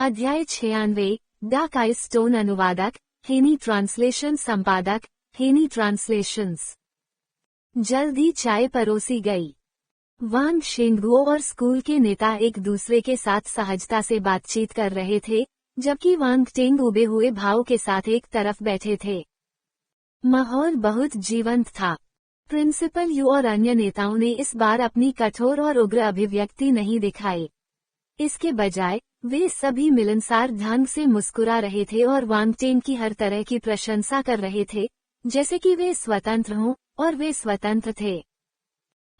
अध्याय 96। द काइस्टोन अनुवादक, हेनी ट्रांसलेशन संपादक, हेनी ट्रांसलेशंस। जल्दी चाय परोसी गई। वांग शेंगुओ और स्कूल के नेता एक दूसरे के साथ सहजता से बातचीत कर रहे थे, जबकि वांग टेंग उबे हुए भाव के साथ एक तरफ बैठे थे। माहौल बहुत जीवंत था। प्रिंसिपल यू और अन्य नेताओं ने इस बार अपनी कठोर और उग्र अभिव्यक्ति नहीं दिखाई। इसके बजाय वे सभी मिलनसार ढंग से मुस्कुरा रहे थे और वांग टेंग की हर तरह की प्रशंसा कर रहे थे, जैसे कि वे स्वतंत्र हों, और वे स्वतंत्र थे।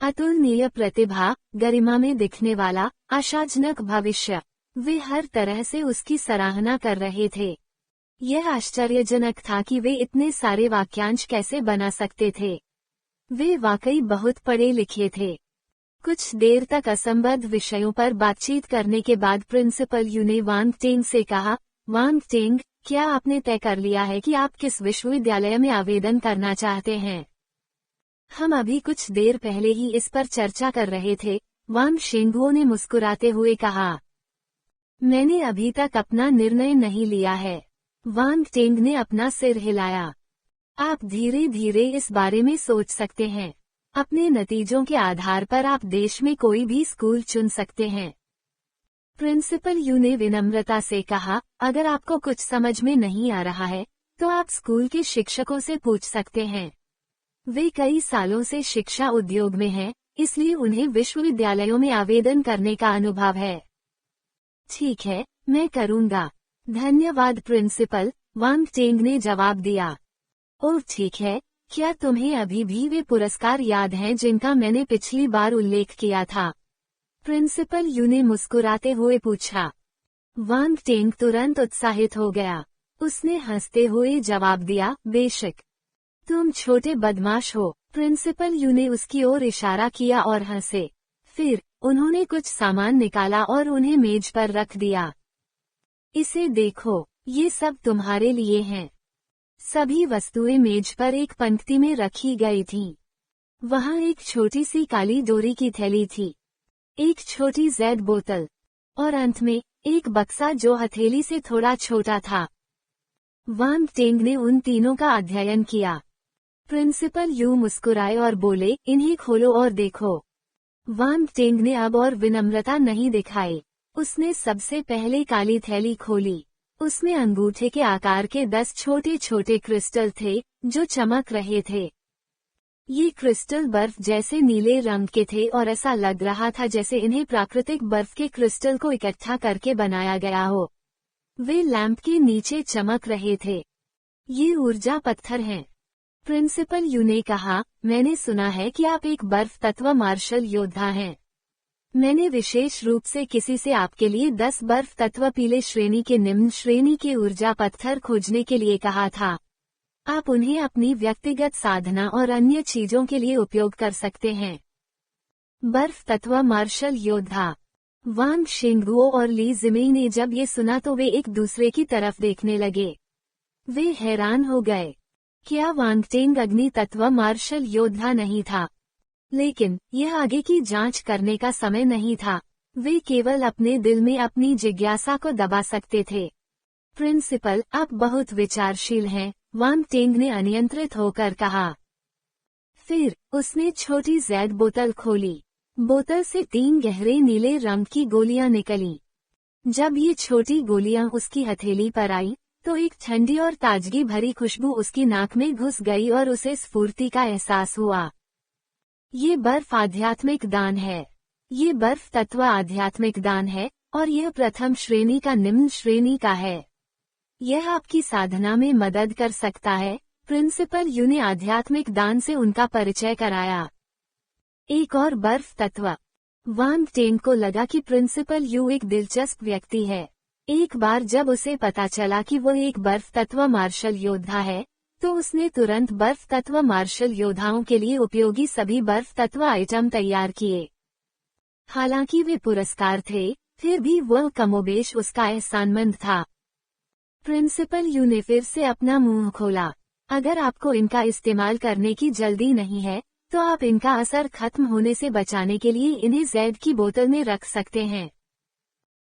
अतुलनीय प्रतिभा, गरिमा में दिखने वाला, आशाजनक भविष्य, वे हर तरह से उसकी सराहना कर रहे थे। यह आश्चर्यजनक था कि वे इतने सारे वाक्यांश कैसे बना सकते थे। वे वाकई बहुत पढ़े लिखे थे। कुछ देर तक असंबद्ध विषयों पर बातचीत करने के बाद प्रिंसिपल यू ने वांग टेंग से कहा, वांग टेंग, क्या आपने तय कर लिया है कि आप किस विश्वविद्यालय में आवेदन करना चाहते हैं? हम अभी कुछ देर पहले ही इस पर चर्चा कर रहे थे, वांग शेंगुओ ने मुस्कुराते हुए कहा। मैंने अभी तक अपना निर्णय नहीं लिया है। वांग टेंग ने अपना सिर हिलाया। आप धीरे धीरे इस बारे में सोच सकते हैं। अपने नतीजों के आधार पर आप देश में कोई भी स्कूल चुन सकते हैं। प्रिंसिपल यू ने विनम्रता से कहा, अगर आपको कुछ समझ में नहीं आ रहा है, तो आप स्कूल के शिक्षकों से पूछ सकते हैं। वे कई सालों से शिक्षा उद्योग में हैं, इसलिए उन्हें विश्वविद्यालयों में आवेदन करने का अनुभव है। ठीक है, मैं करूंगा। धन्यवाद प्रिंसिपल, वांग टेंग ने जवाब दिया। ओह ठीक है, क्या तुम्हें अभी भी वे पुरस्कार याद हैं जिनका मैंने पिछली बार उल्लेख किया था? प्रिंसिपल यू ने मुस्कुराते हुए पूछा। वांग टेंग तुरंत उत्साहित हो गया। उसने हंसते हुए जवाब दिया, बेशक। तुम छोटे बदमाश हो। प्रिंसिपल यू ने उसकी ओर इशारा किया और हंसे। फिर उन्होंने कुछ सामान निकाला और उन्हें मेज पर रख दिया। इसे देखो, ये सब तुम्हारे लिए हैं। सभी वस्तुएं मेज पर एक पंक्ति में रखी गई थीं। वहां एक छोटी सी काली डोरी की थैली थी, एक छोटी जेड बोतल, और अंत में एक बक्सा जो हथेली से थोड़ा छोटा था। वांग टेंग ने उन तीनों का अध्ययन किया। प्रिंसिपल यू मुस्कुराए और बोले, इन्हें खोलो और देखो। वांग टेंग ने अब और विनम्रता नहीं दिखाई। उसने सबसे पहले काली थैली खोली। उसमें अंगूठे के आकार के 10 छोटे छोटे क्रिस्टल थे, जो चमक रहे थे। ये क्रिस्टल बर्फ जैसे नीले रंग के थे और ऐसा लग रहा था जैसे इन्हें प्राकृतिक बर्फ के क्रिस्टल को इकट्ठा करके बनाया गया हो। वे लैंप के नीचे चमक रहे थे। ये ऊर्जा पत्थर हैं। प्रिंसिपल यू ने कहा, मैंने सुना है कि आप एक बर्फ तत्व मार्शल योद्धा हैं। मैंने विशेष रूप से किसी से आपके लिए 10 बर्फ तत्व पीले श्रेणी के निम्न श्रेणी के ऊर्जा पत्थर खोजने के लिए कहा था। आप उन्हें अपनी व्यक्तिगत साधना और अन्य चीजों के लिए उपयोग कर सकते हैं। बर्फ तत्व मार्शल योद्धा। वांग शेंगुओ और ली जिमेई ने जब ये सुना तो वे एक दूसरे की तरफ देखने लगे। वे हैरान हो गए। क्या वांग टेंग अग्नि तत्व मार्शल योद्धा नहीं था? लेकिन यह आगे की जांच करने का समय नहीं था। वे केवल अपने दिल में अपनी जिज्ञासा को दबा सकते थे। प्रिंसिपल, आप बहुत विचारशील हैं, वांग टेंग ने अनियंत्रित होकर कहा। फिर उसने छोटी जेड बोतल खोली। बोतल से 3 गहरे नीले रंग की गोलियां निकलीं। जब ये छोटी गोलियां उसकी हथेली पर आईं, तो एक ठंडी और ताजगी भरी खुशबू उसकी नाक में घुस गई और उसे स्फूर्ति का एहसास हुआ। ये बर्फ आध्यात्मिक दान है। ये बर्फ तत्व आध्यात्मिक दान है, और यह प्रथम श्रेणी का निम्न श्रेणी का है। यह आपकी साधना में मदद कर सकता है। प्रिंसिपल यू ने आध्यात्मिक दान से उनका परिचय कराया। एक और बर्फ तत्व। वांग टेंग को लगा कि प्रिंसिपल यू एक दिलचस्प व्यक्ति है। एक बार जब उसे पता चला कि वो एक बर्फ तत्व मार्शल योद्धा है, तो उसने तुरंत बर्फ तत्व मार्शल योद्धाओं के लिए उपयोगी सभी बर्फ तत्व आइटम तैयार किए। हालांकि वे पुरस्कार थे, फिर भी वह कमोबेश उसका एहसानमंद था। प्रिंसिपल यू ने फिर से अपना मुंह खोला। अगर आपको इनका इस्तेमाल करने की जल्दी नहीं है, तो आप इनका असर खत्म होने से बचाने के लिए इन्हें जेड की बोतल में रख सकते हैं।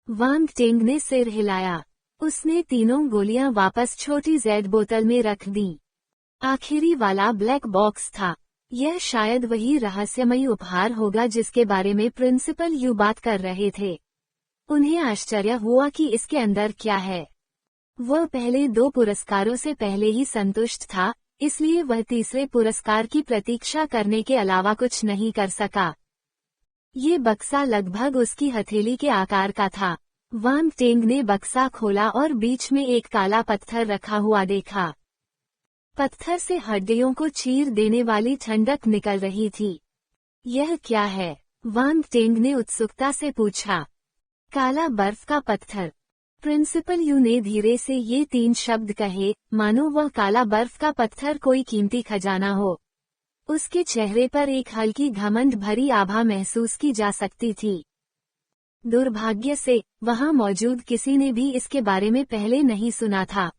वांग टेंग ने सिर हिलाया। उसने तीनों गोलियां वापस छोटी जेड बोतल में रख दी। आखिरी वाला ब्लैक बॉक्स था। यह शायद वही रहस्यमयी उपहार होगा जिसके बारे में प्रिंसिपल यू बात कर रहे थे। उन्हें आश्चर्य हुआ कि इसके अंदर क्या है। वह पहले 2 पुरस्कारों से पहले ही संतुष्ट था, इसलिए वह तीसरे पुरस्कार की प्रतीक्षा करने के अलावा कुछ नहीं कर सका। ये बक्सा लगभग उसकी हथेली के आकार का था। वांग टेंग ने बक्सा खोला और बीच में एक काला पत्थर रखा हुआ देखा। पत्थर से हड्डियों को चीर देने वाली ठंडक निकल रही थी। यह क्या है? वांग टेंग ने उत्सुकता से पूछा। काला बर्फ का पत्थर। प्रिंसिपल यू ने धीरे से ये 3 शब्द कहे, मानो वह काला बर्फ का पत्थर कोई कीमती खजाना हो। उसके चेहरे पर एक हल्की घमंड भरी आभा महसूस की जा सकती थी। दुर्भाग्य से वहां मौजूद किसी ने भी इसके बारे में पहले नहीं सुना था।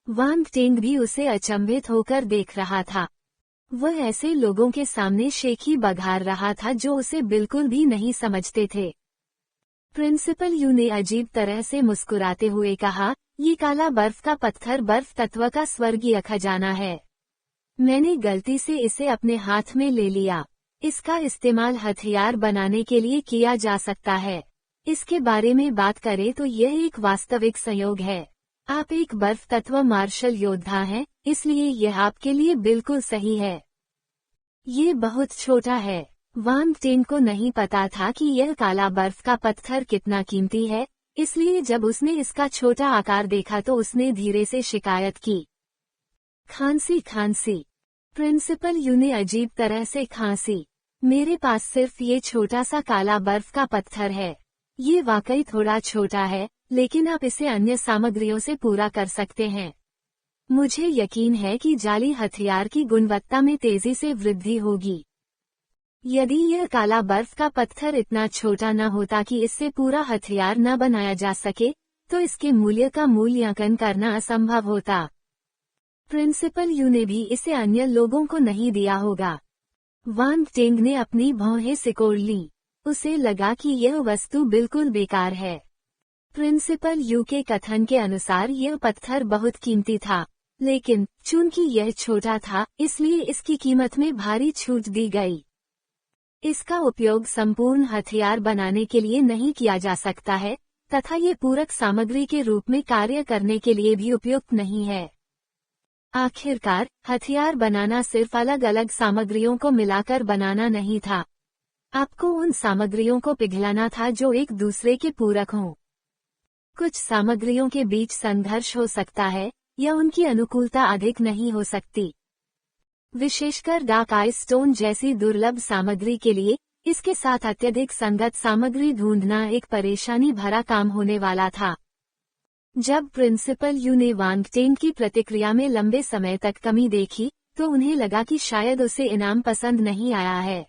वांग टेंग भी उसे अचंभित होकर देख रहा था। वह ऐसे लोगों के सामने शेखी बघार रहा था जो उसे बिल्कुल भी नहीं समझते थे। प्रिंसिपल यू ने अजीब तरह से मुस्कुराते हुए कहा, ये काला बर्फ का पत्थर बर्फ तत्व का स्वर्गीय खजाना है। मैंने गलती से इसे अपने हाथ में ले लिया। इसका इस्तेमाल हथियार बनाने के लिए किया जा सकता है। इसके बारे में बात करें तो यह एक वास्तविक संयोग है। आप एक बर्फ तत्व मार्शल योद्धा हैं, इसलिए यह आपके लिए बिल्कुल सही है। ये बहुत छोटा है। वांग टेंग को नहीं पता था कि यह काला बर्फ का पत्थर कितना कीमती है, इसलिए जब उसने इसका छोटा आकार देखा तो उसने धीरे से शिकायत की। खांसी। प्रिंसिपल यू ने अजीब तरह से खांसी। मेरे पास सिर्फ ये छोटा सा काला बर्फ का पत्थर है। ये वाकई थोड़ा छोटा है, लेकिन आप इसे अन्य सामग्रियों से पूरा कर सकते हैं। मुझे यकीन है कि जाली हथियार की गुणवत्ता में तेजी से वृद्धि होगी। यदि यह काला बर्फ का पत्थर इतना छोटा न होता कि इससे पूरा हथियार न बनाया जा सके, तो इसके मूल्य का मूल्यांकन करना असंभव होता। प्रिंसिपल यू ने भी इसे अन्य लोगों को नहीं दिया होगा। वांग टेंग ने अपनी भौहें सिकोड़ ली। उसे लगा कि यह वस्तु बिल्कुल बेकार है। प्रिंसिपल यू के कथन के अनुसार यह पत्थर बहुत कीमती था, लेकिन चूंकि यह छोटा था इसलिए इसकी कीमत में भारी छूट दी गई। इसका उपयोग संपूर्ण हथियार बनाने के लिए नहीं किया जा सकता है, तथा ये पूरक सामग्री के रूप में कार्य करने के लिए भी उपयुक्त नहीं है। आखिरकार, हथियार बनाना सिर्फ अलग अलग सामग्रियों को मिलाकर बनाना नहीं था। आपको उन सामग्रियों को पिघलाना था जो एक दूसरे के पूरक हों। कुछ सामग्रियों के बीच संघर्ष हो सकता है, या उनकी अनुकूलता अधिक नहीं हो सकती। विशेषकर डार्क आई स्टोन जैसी दुर्लभ सामग्री के लिए, इसके साथ अत्यधिक संगत सामग्री ढूंढना एक परेशानी भरा काम होने वाला था। जब प्रिंसिपल यू ने वांग टेंग की प्रतिक्रिया में लंबे समय तक कमी देखी, तो उन्हें लगा कि शायद उसे इनाम पसंद नहीं आया है।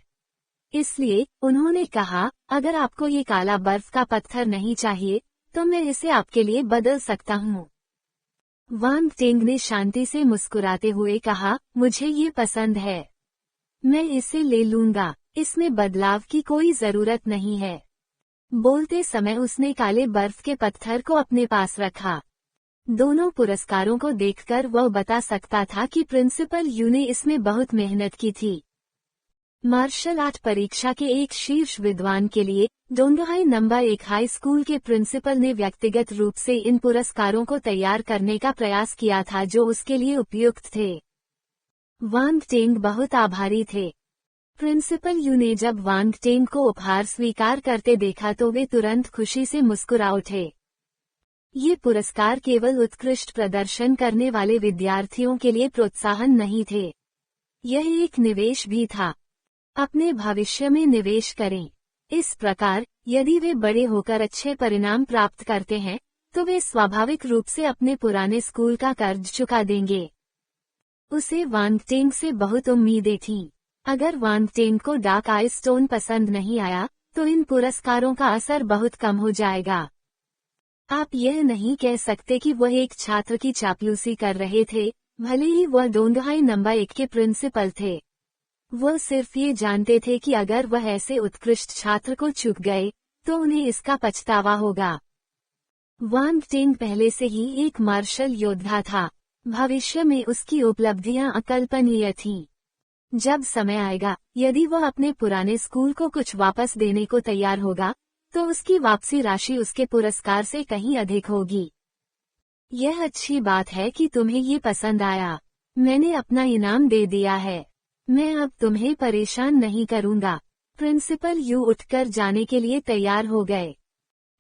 इसलिए उन्होंने कहा, अगर आपको ये काला बर्फ का पत्थर नहीं चाहिए, तो मैं इसे आपके लिए बदल सकता हूँ। वांग टेंग ने शांति से मुस्कुराते हुए कहा, मुझे ये पसंद है। मैं इसे ले लूंगा। इसमें बदलाव की कोई जरूरत नहीं है। बोलते समय उसने काले बर्फ के पत्थर को अपने पास रखा। दोनों पुरस्कारों को देखकर वह बता सकता था कि प्रिंसिपल यू ने इसमें बहुत मेहनत की थी। मार्शल आर्ट परीक्षा के एक शीर्ष विद्वान के लिए डोंगहाई नंबर 1 हाई स्कूल के प्रिंसिपल ने व्यक्तिगत रूप से इन पुरस्कारों को तैयार करने का प्रयास किया था जो उसके लिए उपयुक्त थे। वांग टेंग बहुत आभारी थे। प्रिंसिपल यू ने जब वांग टेंग को उपहार स्वीकार करते देखा तो वे तुरंत खुशी से मुस्कुरा उठे। ये पुरस्कार केवल उत्कृष्ट प्रदर्शन करने वाले विद्यार्थियों के लिए प्रोत्साहन नहीं थे, यह एक निवेश भी था। अपने भविष्य में निवेश करें। इस प्रकार, यदि वे बड़े होकर अच्छे परिणाम प्राप्त करते हैं, तो वे स्वाभाविक रूप से अपने पुराने स्कूल का कर्ज चुका देंगे। उसे वांग टेंग से बहुत उम्मीदें थीं। अगर वांग टेंग को डार्क आई स्टोन पसंद नहीं आया, तो इन पुरस्कारों का असर बहुत कम हो जाएगा। आप यह नहीं कह सकते कि वह एक छात्र की चापलूसी कर रहे थे, भले ही वह डोंगहाई नंबर 1 के प्रिंसिपल थे। वह सिर्फ ये जानते थे कि अगर वह ऐसे उत्कृष्ट छात्र को चूक गए, तो उन्हें इसका पछतावा होगा। वांग टेंग पहले से ही एक मार्शल योद्धा था। भविष्य में उसकी उपलब्धियां अकल्पनीय थीं। जब समय आएगा, यदि वह अपने पुराने स्कूल को कुछ वापस देने को तैयार होगा, तो उसकी वापसी राशि उसके पुरस्कार से कहीं अधिक होगी। यह अच्छी बात है कि तुम्हें ये पसंद आया। मैंने अपना इनाम दे दिया है। मैं अब तुम्हें परेशान नहीं करूंगा। प्रिंसिपल यू उठकर जाने के लिए तैयार हो गए।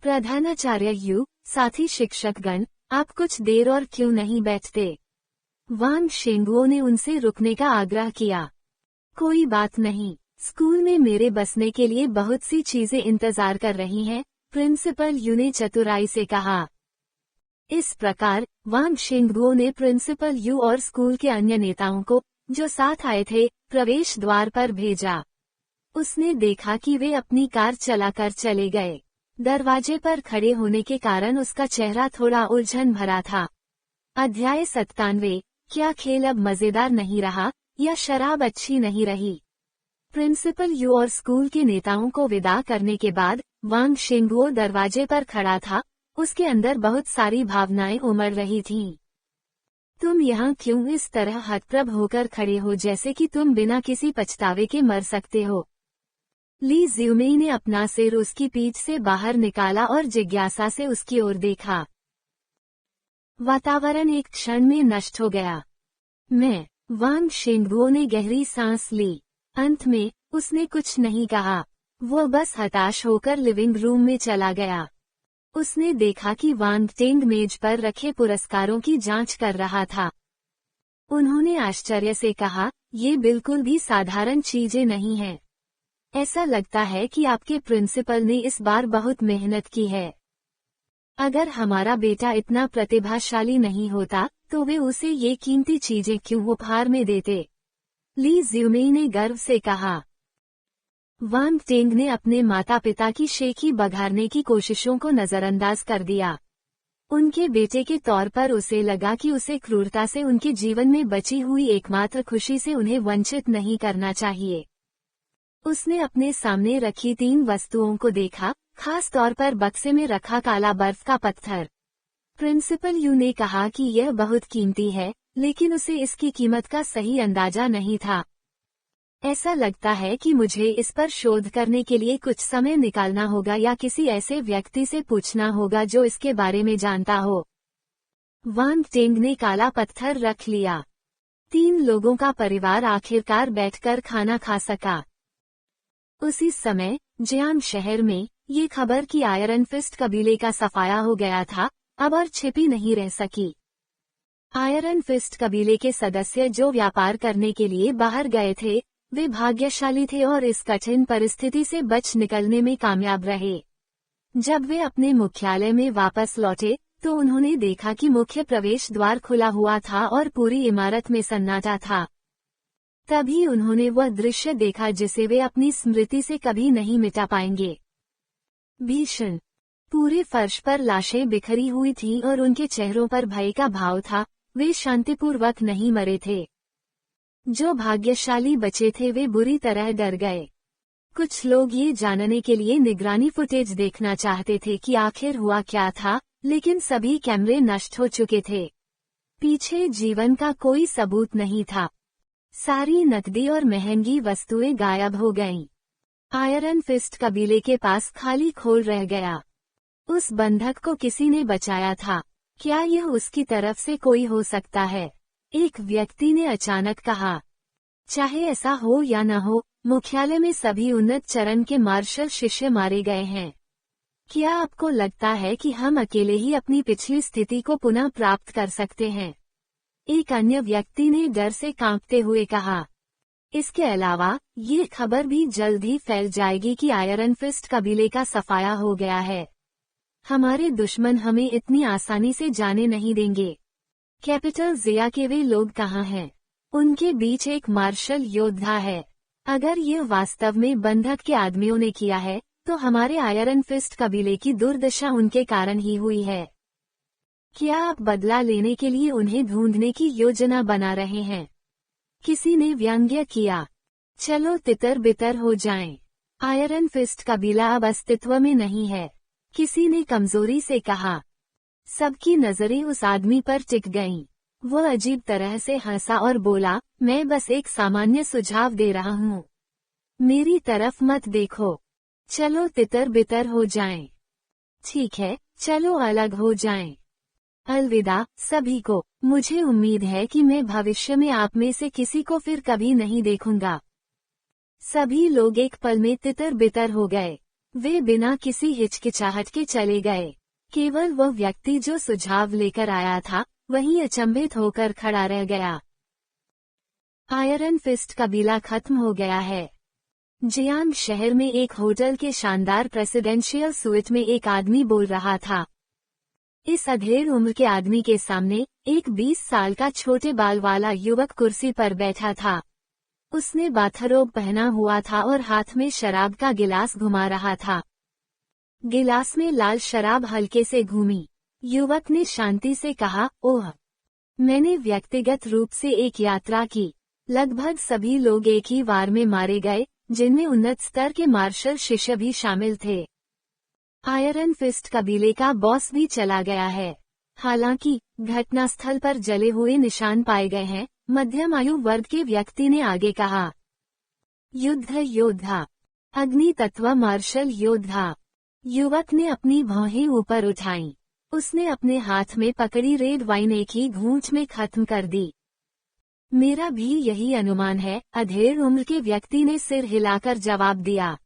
प्रधानाचार्य यू, साथी शिक्षकगण, आप कुछ देर और क्यों नहीं बैठते? वांग शेंगुओ ने उनसे रुकने का आग्रह किया। कोई बात नहीं, स्कूल में मेरे बसने के लिए बहुत सी चीजें इंतजार कर रही हैं, प्रिंसिपल यू ने चतुराई से कहा। इस प्रकार वांग शेंगुओ ने प्रिंसिपल यू और स्कूल के अन्य नेताओं को, जो साथ आए थे, प्रवेश द्वार पर भेजा। उसने देखा कि वे अपनी कार चलाकर चले गए। दरवाजे पर खड़े होने के कारण उसका चेहरा थोड़ा उलझन भरा था। अध्याय 97। क्या खेल अब मजेदार नहीं रहा, या शराब अच्छी नहीं रही? प्रिंसिपल यू और स्कूल के नेताओं को विदा करने के बाद वांग शेंगुओ दरवाजे पर खड़ा था। उसके अंदर बहुत सारी भावनाएं उमड़ रही थीं। तुम यहाँ क्यों इस तरह हतप्रभ होकर खड़े हो, जैसे कि तुम बिना किसी पछतावे के मर सकते हो? ली ज़्यूमेई ने अपना सिर उसकी पीठ से बाहर निकाला और जिज्ञासा से उसकी ओर देखा। वातावरण एक क्षण में नष्ट हो गया। वांग शेंगुओ ने गहरी सांस ली। अंत में उसने कुछ नहीं कहा। वो बस हताश होकर लिविंग रूम में चला गया। उसने देखा कि वांग टेंग मेज पर रखे पुरस्कारों की जांच कर रहा था। उन्होंने आश्चर्य से कहा, ये बिल्कुल भी साधारण चीजें नहीं हैं। ऐसा लगता है कि आपके प्रिंसिपल ने इस बार बहुत मेहनत की है। अगर हमारा बेटा इतना प्रतिभाशाली नहीं होता, तो वे उसे ये कीमती चीजें क्यों उपहार में देते? ली ज़्यूमेई ने गर्व से कहा। वांग टेंग ने अपने माता पिता की शेखी बघारने की कोशिशों को नजरअंदाज कर दिया। उनके बेटे के तौर पर उसे लगा कि उसे क्रूरता से उनके जीवन में बची हुई एकमात्र खुशी से उन्हें वंचित नहीं करना चाहिए। उसने अपने सामने रखी 3 वस्तुओं को देखा, खास तौर पर बक्से में रखा काला बर्फ का पत्थर। प्रिंसिपल यू ने कहा कि यह बहुत कीमती है, लेकिन उसे इसकी कीमत का सही अंदाजा नहीं था। ऐसा लगता है कि मुझे इस पर शोध करने के लिए कुछ समय निकालना होगा या किसी ऐसे व्यक्ति से पूछना होगा जो इसके बारे में जानता हो। वांग टेंग ने काला पत्थर रख लिया। 3 लोगों का परिवार आखिरकार बैठकर खाना खा सका। उसी समय जियांग शहर में ये खबर कि आयरन फिस्ट कबीले का सफाया हो गया था, अब और छिपी नहीं रह सकी। आयरन फिस्ट कबीले के सदस्य जो व्यापार करने के लिए बाहर गए थे, वे भाग्यशाली थे और इस कठिन परिस्थिति से बच निकलने में कामयाब रहे। जब वे अपने मुख्यालय में वापस लौटे, तो उन्होंने देखा कि मुख्य प्रवेश द्वार खुला हुआ था और पूरी इमारत में सन्नाटा था। तभी उन्होंने वह दृश्य देखा जिसे वे अपनी स्मृति से कभी नहीं मिटा पाएंगे। भीषण। पूरे फर्श पर लाशें बिखरी हुई थीं और उनके चेहरों पर भय का भाव था। वे शांतिपूर्वक नहीं मरे थे। जो भाग्यशाली बचे थे वे बुरी तरह डर गए। कुछ लोग ये जानने के लिए निगरानी फुटेज देखना चाहते थे कि आखिर हुआ क्या था, लेकिन सभी कैमरे नष्ट हो चुके थे। पीछे जीवन का कोई सबूत नहीं था। सारी नकदी और महंगी वस्तुएं गायब हो गईं। आयरन फिस्ट कबीले के पास खाली खोल रह गया। उस बंधक को किसी ने बचाया था। क्या यह उसकी तरफ से कोई हो सकता है? एक व्यक्ति ने अचानक कहा। चाहे ऐसा हो या न हो, मुख्यालय में सभी उन्नत चरण के मार्शल शिष्य मारे गए हैं। क्या आपको लगता है कि हम अकेले ही अपनी पिछली स्थिति को पुनः प्राप्त कर सकते हैं? एक अन्य व्यक्ति ने डर से कांपते हुए कहा। इसके अलावा ये खबर भी जल्द ही फैल जाएगी कि आयरन फिस्ट कबीले का सफाया हो गया है। हमारे दुश्मन हमें इतनी आसानी से जाने नहीं देंगे। कैपिटल ज़िया के वे लोग कहाँ हैं? उनके बीच एक मार्शल योद्धा है। अगर ये वास्तव में बंधक के आदमियों ने किया है, तो हमारे आयरन फिस्ट कबीले की दुर्दशा उनके कारण ही हुई है। क्या आप बदला लेने के लिए उन्हें ढूंढने की योजना बना रहे हैं? किसी ने व्यंग्य किया। चलो तितर बितर हो जाएं। आयरन फिस्ट कबीला अब अस्तित्व में नहीं है। किसी ने कमजोरी से कहा। सबकी नजरें उस आदमी पर टिक गईं। वो अजीब तरह से हंसा और बोला, मैं बस एक सामान्य सुझाव दे रहा हूँ। मेरी तरफ मत देखो। चलो तितर बितर हो जाएं। ठीक है, चलो अलग हो जाएं। अलविदा सभी को। मुझे उम्मीद है कि मैं भविष्य में आप में से किसी को फिर कभी नहीं देखूंगा। सभी लोग एक पल में तितर बितर हो गए। वे बिना किसी हिचकिचाहट के चले गए। केवल वह व्यक्ति जो सुझाव लेकर आया था, वही अचंभित होकर खड़ा रह गया। आयरन फिस्ट कबीला खत्म हो गया है। जियांग शहर में एक होटल के शानदार प्रेसिडेंशियल स्वीट में एक आदमी बोल रहा था। इस अधेड़ उम्र के आदमी के सामने एक 20 साल का छोटे बाल वाला युवक कुर्सी पर बैठा था। उसने बाथरोब पहना हुआ था और हाथ में शराब का गिलास घुमा रहा था। गिलास में लाल शराब हल्के से घूमी। युवक ने शांति से कहा, ओह, मैंने व्यक्तिगत रूप से एक यात्रा की। लगभग सभी लोग एक ही वार में मारे गए, जिनमें उन्नत स्तर के मार्शल शिष्य भी शामिल थे। आयरन फिस्ट कबीले का बॉस भी चला गया है। हालांकि घटनास्थल पर जले हुए निशान पाए गए हैं, मध्यम आयु वर्ग के व्यक्ति ने आगे कहा। युद्ध योद्धा, अग्नि तत्व मार्शल योद्धा। युवक ने अपनी भौहें ऊपर उठाईं। उसने अपने हाथ में पकड़ी रेड वाइन एक ही घूंट में खत्म कर दी। मेरा भी यही अनुमान है, अधेड़ उम्र के व्यक्ति ने सिर हिलाकर जवाब दिया।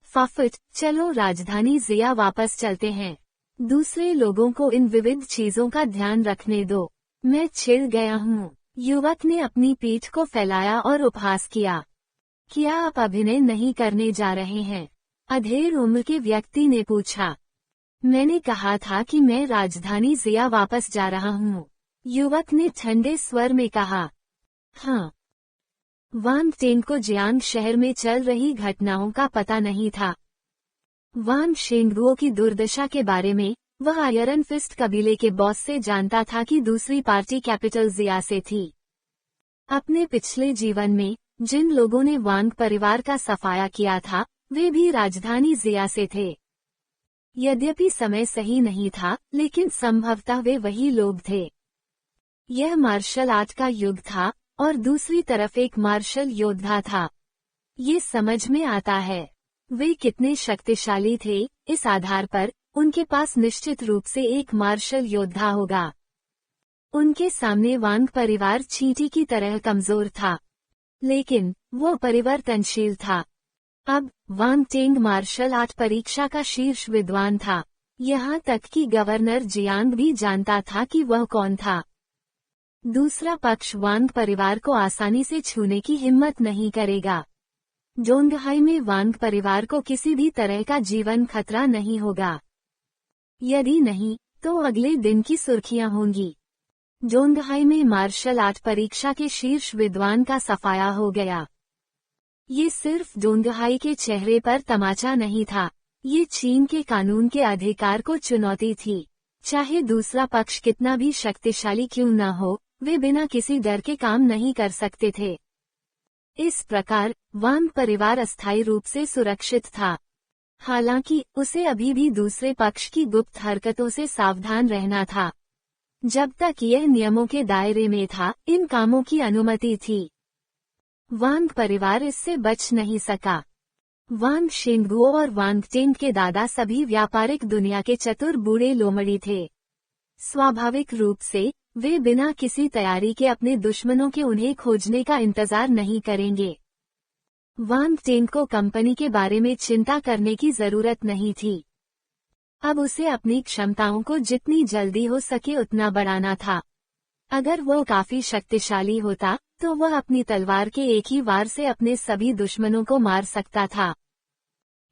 फाफिट, चलो राजधानी जिया वापस चलते हैं। दूसरे लोगों को इन विविध चीजों का ध्यान रखने दो। मैं छिड़ गया हूँ। युवक ने अपनी पीठ को फैलाया और उपहास किया। क्या आप अभिनय नहीं करने जा रहे हैं? अधेड़ उम्र के व्यक्ति ने पूछा। मैंने कहा था कि मैं राजधानी जिया वापस जा रहा हूँ। युवक ने ठंडे स्वर में कहा। हाँ। वांग टेंग को जियांग शहर में चल रही घटनाओं का पता नहीं था। वांग शेंगुओ की दुर्दशा के बारे में वह आयरन फिस्ट कबीले के बॉस से जानता था कि दूसरी पार्टी कैपिटल जिया से थी। अपने पिछले जीवन में जिन लोगों ने वांग परिवार का सफाया किया था, वे भी राजधानी जिया से थे। यद्यपि समय सही नहीं था, लेकिन संभवतः वे वही लोग थे। यह मार्शल आर्ट का युग था और दूसरी तरफ एक मार्शल योद्धा था। ये समझ में आता है। वे कितने शक्तिशाली थे, इस आधार पर उनके पास निश्चित रूप से एक मार्शल योद्धा होगा। उनके सामने वांग परिवार चींटी की तरह कमजोर था, लेकिन वो परिवर्तनशील था। अब वांग टेंग मार्शल आर्ट परीक्षा का शीर्ष विद्वान था। यहाँ तक कि गवर्नर जियांग भी जानता था कि वह कौन था। दूसरा पक्ष वांग परिवार को आसानी से छूने की हिम्मत नहीं करेगा। जोंगहाई में वांग परिवार को किसी भी तरह का जीवन खतरा नहीं होगा। यदि नहीं, तो अगले दिन की सुर्खियां होंगी। जोंगहाई में मार्शल आर्ट परीक्षा के शीर्ष विद्वान का सफाया हो गया। ये सिर्फ जोंगहाई के चेहरे पर तमाचा नहीं था, ये चीन के कानून के अधिकार को चुनौती थी। चाहे दूसरा पक्ष कितना भी शक्तिशाली क्यों न हो, वे बिना किसी डर के काम नहीं कर सकते थे। इस प्रकार वांग परिवार अस्थायी रूप से सुरक्षित था। हालांकि उसे अभी भी दूसरे पक्ष की गुप्त हरकतों से सावधान रहना था। जब तक यह नियमों के दायरे में था, इन कामों की अनुमति थी। वांग परिवार इससे बच नहीं सका। वांग शेंगुओ और वांग टेंग के दादा सभी व्यापारिक दुनिया के चतुर बूढ़े लोमड़ी थे। स्वाभाविक रूप से वे बिना किसी तैयारी के अपने दुश्मनों के उन्हें खोजने का इंतजार नहीं करेंगे। वांग टेंग को कंपनी के बारे में चिंता करने की जरूरत नहीं थी। अब उसे अपनी क्षमताओं को जितनी जल्दी हो सके उतना बढ़ाना था। अगर वो काफी शक्तिशाली होता, तो वह अपनी तलवार के एक ही वार से अपने सभी दुश्मनों को मार सकता था।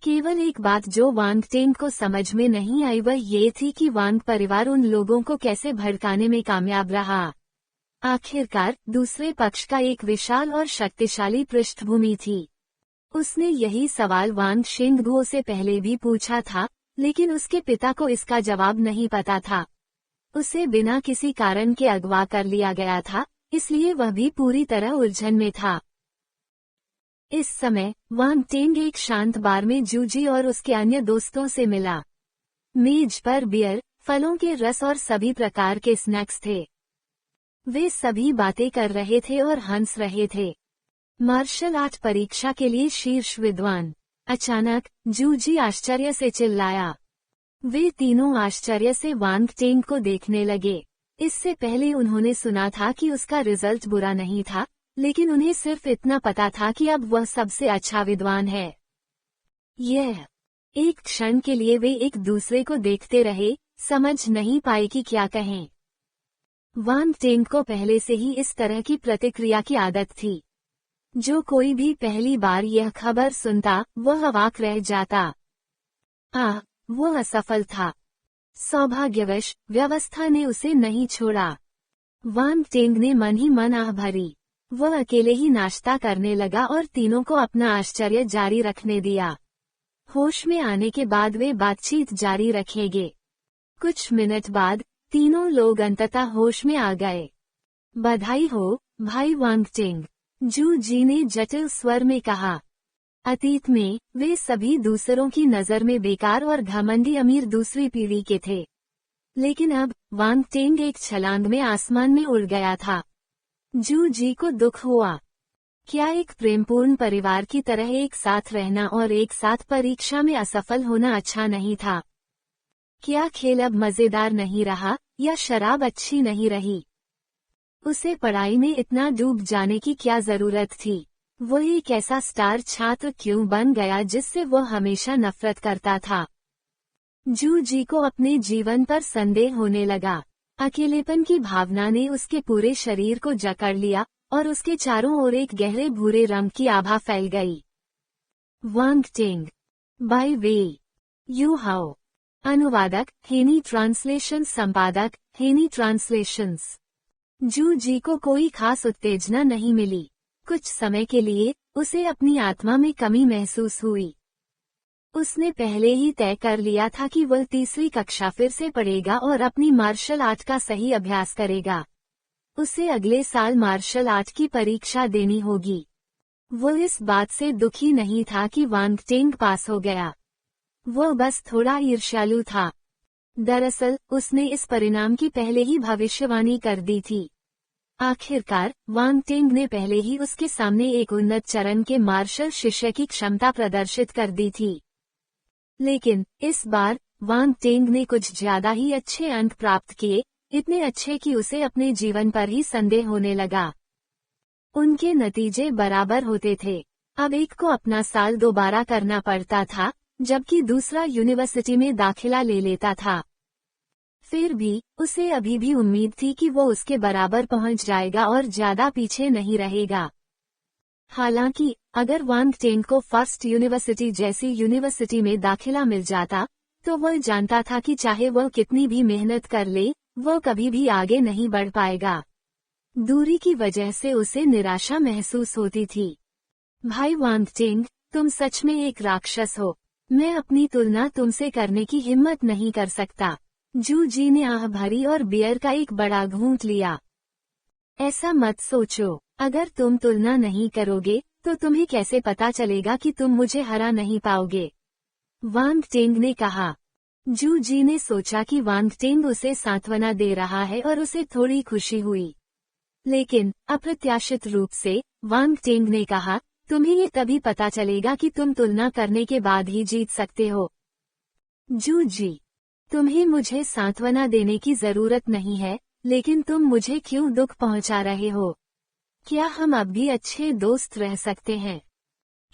केवल एक बात जो वांग टेंग को समझ में नहीं आई वह ये थी कि वांग परिवार उन लोगों को कैसे भड़काने में कामयाब रहा। आखिरकार दूसरे पक्ष का एक विशाल और शक्तिशाली पृष्ठभूमि थी। उसने यही सवाल वांग शेंगुओ से पहले भी पूछा था, लेकिन उसके पिता को इसका जवाब नहीं पता था। उसे बिना किसी कारण के अगवा कर लिया गया था, इसलिए वह भी पूरी तरह उलझन में था। इस समय वांग टेंग एक शांत बार में जूजी और उसके अन्य दोस्तों से मिला। मेज पर बियर, फलों के रस और सभी प्रकार के स्नैक्स थे। वे सभी बातें कर रहे थे और हंस रहे थे। मार्शल आर्ट परीक्षा के लिए शीर्ष विद्वान। अचानक जूजी आश्चर्य से चिल्लाया। वे तीनों आश्चर्य से वांग टेंग को देखने लगे। इससे पहले उन्होंने सुना था कि उसका रिजल्ट बुरा नहीं था, लेकिन उन्हें सिर्फ इतना पता था कि अब वह सबसे अच्छा विद्वान है। यह एक क्षण के लिए वे एक दूसरे को देखते रहे, समझ नहीं पाए कि क्या कहें। वांग टेंग को पहले से ही इस तरह की प्रतिक्रिया की आदत थी। जो कोई भी पहली बार यह खबर सुनता, वह अवाक रह जाता। वो असफल था। सौभाग्यवश व्यवस्था ने उसे नहीं छोड़ा। वांग टेंग ने मन ही मन आह भरी। वह अकेले ही नाश्ता करने लगा और तीनों को अपना आश्चर्य जारी रखने दिया। होश में आने के बाद वे बातचीत जारी रखेंगे। कुछ मिनट बाद तीनों लोग अंततः होश में आ गए। बधाई हो, भाई वांग टेंग, जू जी ने जटिल स्वर में कहा। अतीत में वे सभी दूसरों की नज़र में बेकार और घमंडी अमीर दूसरी पीढ़ी के थे, लेकिन अब वांग टेंग एक छलांग में आसमान में उड़ गया था। जू जी को दुख हुआ। क्या एक प्रेमपूर्ण परिवार की तरह एक साथ रहना और एक साथ परीक्षा में असफल होना अच्छा नहीं था? क्या खेल अब मजेदार नहीं रहा, या शराब अच्छी नहीं रही? उसे पढ़ाई में इतना डूब जाने की क्या जरूरत थी? वो एक ऐसा स्टार छात्र क्यों बन गया जिससे वो हमेशा नफरत करता था? जू जी को अपने जीवन पर संदेह होने लगा। अकेलेपन की भावना ने उसके पूरे शरीर को जकड़ लिया और उसके चारों ओर एक गहरे भूरे रंग की आभा फैल गई। वांग टेंग, बाय वे यू हाओ। अनुवादक हेनी ट्रांसलेशन। संपादक हेनी ट्रांसलेशंस। जू जी को कोई खास उत्तेजना नहीं मिली। कुछ समय के लिए उसे अपनी आत्मा में कमी महसूस हुई। उसने पहले ही तय कर लिया था कि वह तीसरी कक्षा फिर से पढ़ेगा और अपनी मार्शल आर्ट का सही अभ्यास करेगा। उसे अगले साल मार्शल आर्ट की परीक्षा देनी होगी। वो इस बात से दुखी नहीं था कि वांग टेंग पास हो गया। वो बस थोड़ा ईर्ष्यालु था। दरअसल उसने इस परिणाम की पहले ही भविष्यवाणी कर दी थी। आखिरकार वांग टेंग ने पहले ही उसके सामने एक उन्नत चरण के मार्शल शिष्य की क्षमता प्रदर्शित कर दी थी। लेकिन इस बार वांग टेंग ने कुछ ज्यादा ही अच्छे अंक प्राप्त किए, इतने अच्छे कि उसे अपने जीवन पर ही संदेह होने लगा। उनके नतीजे बराबर होते थे। अब एक को अपना साल दोबारा करना पड़ता था, जबकि दूसरा यूनिवर्सिटी में दाखिला ले लेता था। फिर भी उसे अभी भी उम्मीद थी कि वो उसके बराबर पहुंच जाएगा और ज्यादा पीछे नहीं रहेगा। हालांकि अगर वांग टेंग को फर्स्ट यूनिवर्सिटी जैसी यूनिवर्सिटी में दाखिला मिल जाता, तो वह जानता था कि चाहे वह कितनी भी मेहनत कर ले, वह कभी भी आगे नहीं बढ़ पाएगा। दूरी की वजह से उसे निराशा महसूस होती थी। भाई वांग टेंग, तुम सच में एक राक्षस हो। मैं अपनी तुलना तुमसे करने की हिम्मत नहीं कर सकता। जू जी ने आह भरी और बियर का एक बड़ा घूंट लिया। ऐसा मत सोचो। अगर तुम तुलना नहीं करोगे तो तुम्हें कैसे पता चलेगा कि तुम मुझे हरा नहीं पाओगे? वांग टेंग ने कहा। जू जी ने सोचा कि वांग टेंग उसे सांत्वना दे रहा है और उसे थोड़ी खुशी हुई। लेकिन अप्रत्याशित रूप से वांग टेंग ने कहा, तुम्हें ये तभी पता चलेगा कि तुम तुलना करने के बाद ही जीत सकते हो। जू जी, तुम्हें मुझे सांत्वना देने की जरूरत नहीं है, लेकिन तुम मुझे क्यों दुख पहुंचा रहे हो? क्या हम अब भी अच्छे दोस्त रह सकते हैं?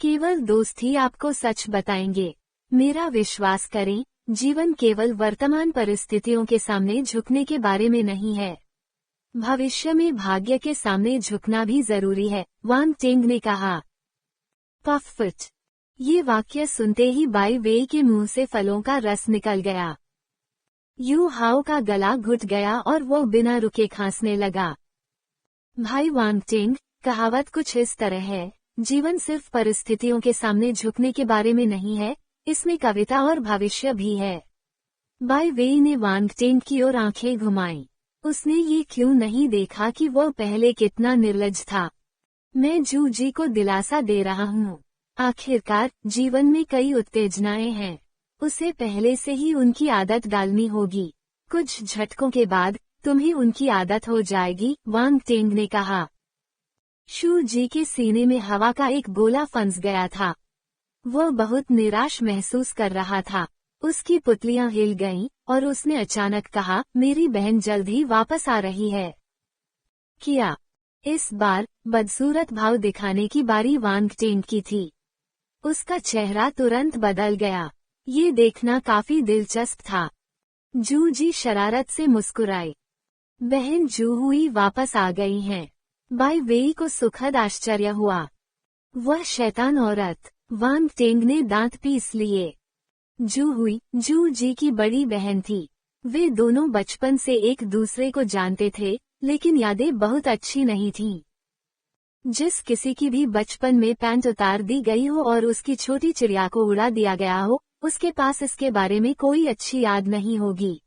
केवल दोस्त ही आपको सच बताएंगे। मेरा विश्वास करें, जीवन केवल वर्तमान परिस्थितियों के सामने झुकने के बारे में नहीं है। भविष्य में भाग्य के सामने झुकना भी जरूरी है, वांग टेंग ने कहा। पफिट। ये वाक्य सुनते ही बाई वेई के मुंह से फलों का रस निकल गया। यू हाओ का गला घुट गया और वो बिना रुके खांसने लगा। भाई वांग टेंग, कहावत कुछ इस तरह है, जीवन सिर्फ परिस्थितियों के सामने झुकने के बारे में नहीं है, इसमें कविता और भविष्य भी है। बाई वेई ने वांग टेंग की ओर आंखें घुमाईं। उसने ये क्यों नहीं देखा कि वो पहले कितना निर्लज था? मैं जू जी को दिलासा दे रहा हूँ। आखिरकार जीवन में कई उत्तेजनाएं हैं। उसे पहले से ही उनकी आदत डालनी होगी। कुछ झटकों के बाद तुम्हें उनकी आदत हो जाएगी, वांग टेंग ने कहा। शू जी के सीने में हवा का एक गोला फंस गया था। वह बहुत निराश महसूस कर रहा था। उसकी पुतलियां हिल गईं और उसने अचानक कहा, मेरी बहन जल्द ही वापस आ रही है। किया। इस बार बदसूरत भाव दिखाने की बारी वांग टेंग की थी। उसका चेहरा तुरंत बदल गया। ये देखना काफी दिलचस्प था। जू जी शरारत से मुस्कुराई। बहन जू हुई वापस आ गई हैं। बाई वेई को सुखद आश्चर्य हुआ। वह शैतान औरत, वांग टेंग ने दांत पीस लिए। जू हुई जू जी की बड़ी बहन थी। वे दोनों बचपन से एक दूसरे को जानते थे, लेकिन यादें बहुत अच्छी नहीं थीं। जिस किसी की भी बचपन में पैंट उतार दी गई हो और उसकी छोटी चिड़िया को उड़ा दिया गया हो, उसके पास इसके बारे में कोई अच्छी याद नहीं होगी।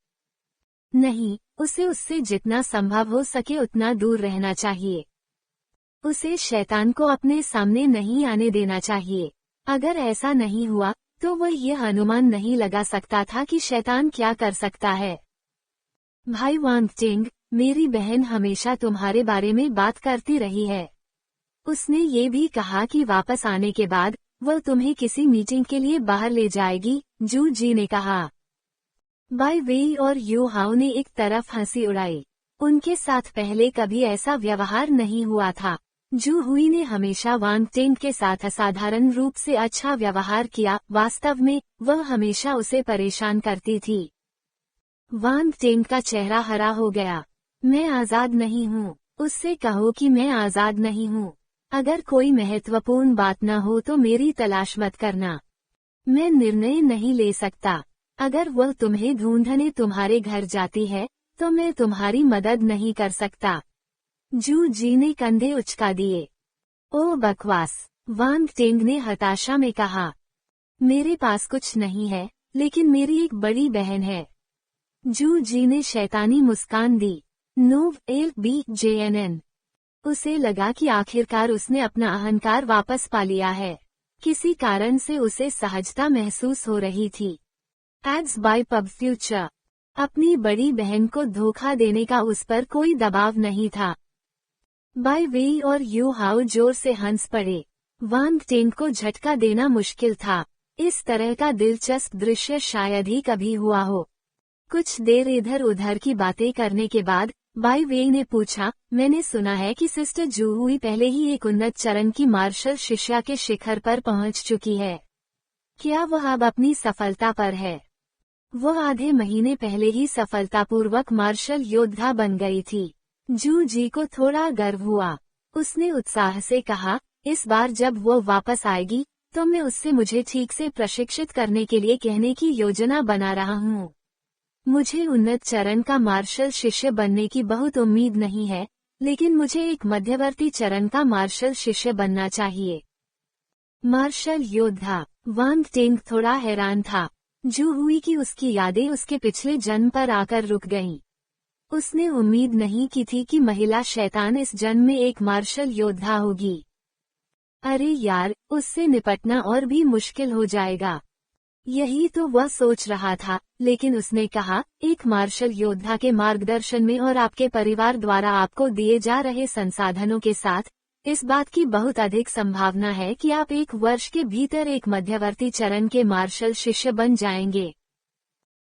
नहीं, उसे उससे जितना संभव हो सके उतना दूर रहना चाहिए। उसे शैतान को अपने सामने नहीं आने देना चाहिए। अगर ऐसा नहीं हुआ तो वह यह अनुमान नहीं लगा सकता था कि शैतान क्या कर सकता है। भाई वांग टेंग, मेरी बहन हमेशा तुम्हारे बारे में बात करती रही है। उसने ये भी कहा कि वापस आने के बाद वह तुम्हें किसी मीटिंग के लिए बाहर ले जाएगी, जू जी ने कहा। बाई वेई और यू हाओ ने एक तरफ हंसी उड़ाई। उनके साथ पहले कभी ऐसा व्यवहार नहीं हुआ था। जू हुई ने हमेशा वांग टेंग के साथ असाधारण रूप से अच्छा व्यवहार किया। वास्तव में वह हमेशा उसे परेशान करती थी। वांग टेंग का चेहरा हरा हो गया। मैं आजाद नहीं हूँ। उससे कहो कि मैं आजाद नहीं हूँ। अगर कोई महत्वपूर्ण बात न हो तो मेरी तलाश मत करना। मैं निर्णय नहीं ले सकता। अगर वह तुम्हें ढूंढने तुम्हारे घर जाती है तो मैं तुम्हारी मदद नहीं कर सकता। जू जी ने कंधे उचका दिए। ओ बकवास, वांग टेंग ने हताशा में कहा। मेरे पास कुछ नहीं है, लेकिन मेरी एक बड़ी बहन है। जू जी ने शैतानी मुस्कान दी। Novel by JNN। उसे लगा कि आखिरकार उसने अपना अहंकार वापस पा लिया है। किसी कारण से उसे सहजता महसूस हो रही थी। Ads by PubFuture. अपनी बड़ी बहन को धोखा देने का उस पर कोई दबाव नहीं था। बाई वेई और यू हाओ जोर से हंस पड़े। वांग टेंग को झटका देना मुश्किल था। इस तरह का दिलचस्प दृश्य शायद ही कभी हुआ हो। कुछ देर इधर उधर की बातें करने के बाद बाई वेई ने पूछा, मैंने सुना है कि सिस्टर जू हुई पहले ही एक उन्नत चरण की मार्शल शिष्या के शिखर पर पहुंच चुकी है। क्या वह अब अपनी सफलता पर है? वह आधे महीने पहले ही सफलतापूर्वक मार्शल योद्धा बन गई थी। जू जी को थोड़ा गर्व हुआ। उसने उत्साह से कहा, इस बार जब वो वापस आएगी तो मैं उससे मुझे ठीक से प्रशिक्षित करने के लिए कहने की योजना बना रहा हूँ। मुझे उन्नत चरण का मार्शल शिष्य बनने की बहुत उम्मीद नहीं है, लेकिन मुझे एक मध्यवर्ती चरण का मार्शल शिष्य बनना चाहिए। मार्शल योद्धा। वांग टेंग थोड़ा हैरान था। जू हुई की उसकी यादें उसके पिछले जन्म पर आकर रुक गईं। उसने उम्मीद नहीं की थी कि महिला शैतान इस जन्म में एक मार्शल योद्धा होगी। अरे यार, उससे निपटना और भी मुश्किल हो जाएगा। यही तो वह सोच रहा था, लेकिन उसने कहा, एक मार्शल योद्धा के मार्गदर्शन में और आपके परिवार द्वारा आपको दिए जा रहे संसाधनों के साथ, इस बात की बहुत अधिक संभावना है कि आप एक वर्ष के भीतर एक मध्यवर्ती चरण के मार्शल शिष्य बन जाएंगे।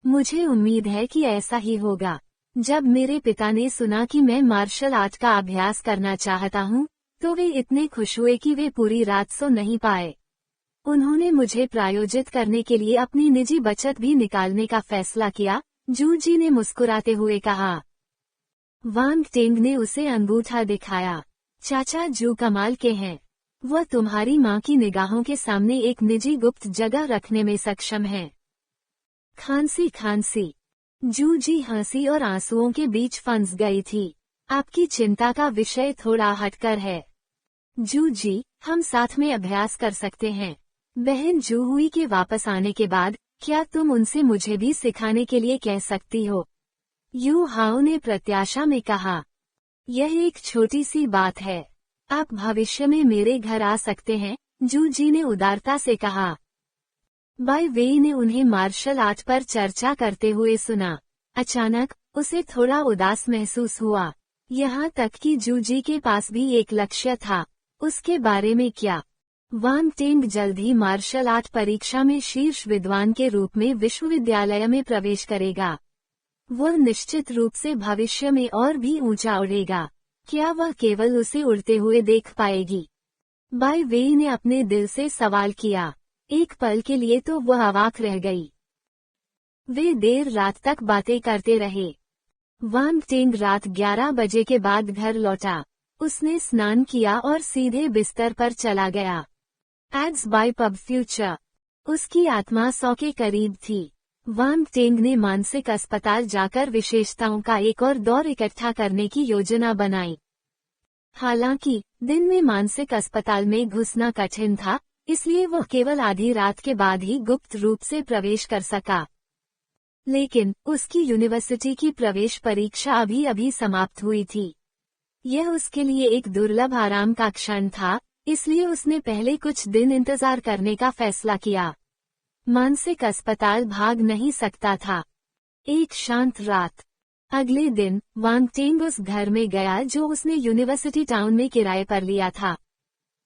मुझे उम्मीद है कि ऐसा ही होगा। जब मेरे पिता ने सुना कि मैं मार्शल आर्ट का अभ्यास करना चाहता हूँ, तो वे इतने खुश हुए कि वे पूरी रात सो नहीं पाए। उन्होंने मुझे प्रायोजित करने के लिए अपनी निजी बचत भी निकालने का फैसला किया, जू जी ने मुस्कुराते हुए कहा। वांग टेंग ने उसे अंगूठा दिखाया। चाचा जू कमाल के हैं। वह तुम्हारी माँ की निगाहों के सामने एक निजी गुप्त जगह रखने में सक्षम है। खांसी खांसी। जू जी हंसी और आंसुओं के बीच फंस गई थी। आपकी चिंता का विषय थोड़ा हटकर है। जू जी, हम साथ में अभ्यास कर सकते हैं। बहन जू हुई के वापस आने के बाद क्या तुम उनसे मुझे भी सिखाने के लिए कह सकती हो? यू हाओ ने प्रत्याशा में कहा। यह एक छोटी सी बात है। आप भविष्य में मेरे घर आ सकते हैं, जू जी ने उदारता से कहा। बाई वेई ने उन्हें मार्शल आर्ट पर चर्चा करते हुए सुना। अचानक उसे थोड़ा उदास महसूस हुआ। यहाँ तक कि जूजी के पास भी एक लक्ष्य था। उसके बारे में क्या? वांग टेंग जल्द ही मार्शल आर्ट परीक्षा में शीर्ष विद्वान के रूप में विश्वविद्यालय में प्रवेश करेगा। वह निश्चित रूप से भविष्य में और भी ऊंचा उड़ेगा। क्या वह केवल उसे उड़ते हुए देख पाएगी? बाई वेई ने अपने दिल से सवाल किया। एक पल के लिए तो वह अवाक रह गई। वे देर रात तक बातें करते रहे। वांग टेंग रात 11 बजे के बाद घर लौटा। उसने स्नान किया और सीधे बिस्तर पर चला गया। Ads by PubFuture. उसकी आत्मा 100 के करीब थी। वांग टेंग ने मानसिक अस्पताल जाकर विशेषताओं का एक और दौर इकट्ठा करने की योजना बनाई। हालांकि दिन में मानसिक अस्पताल में घुसना कठिन था, इसलिए वह केवल आधी रात के बाद ही गुप्त रूप से प्रवेश कर सका। लेकिन उसकी यूनिवर्सिटी की प्रवेश परीक्षा अभी समाप्त हुई थी। यह उसके लिए एक दुर्लभ आराम का क्षण था, इसलिए उसने पहले कुछ दिन इंतजार करने का फैसला किया। मानसिक अस्पताल भाग नहीं सकता था। एक शांत रात। अगले दिन वांग टेंग उस घर में गया जो उसने यूनिवर्सिटी टाउन में किराए पर लिया था।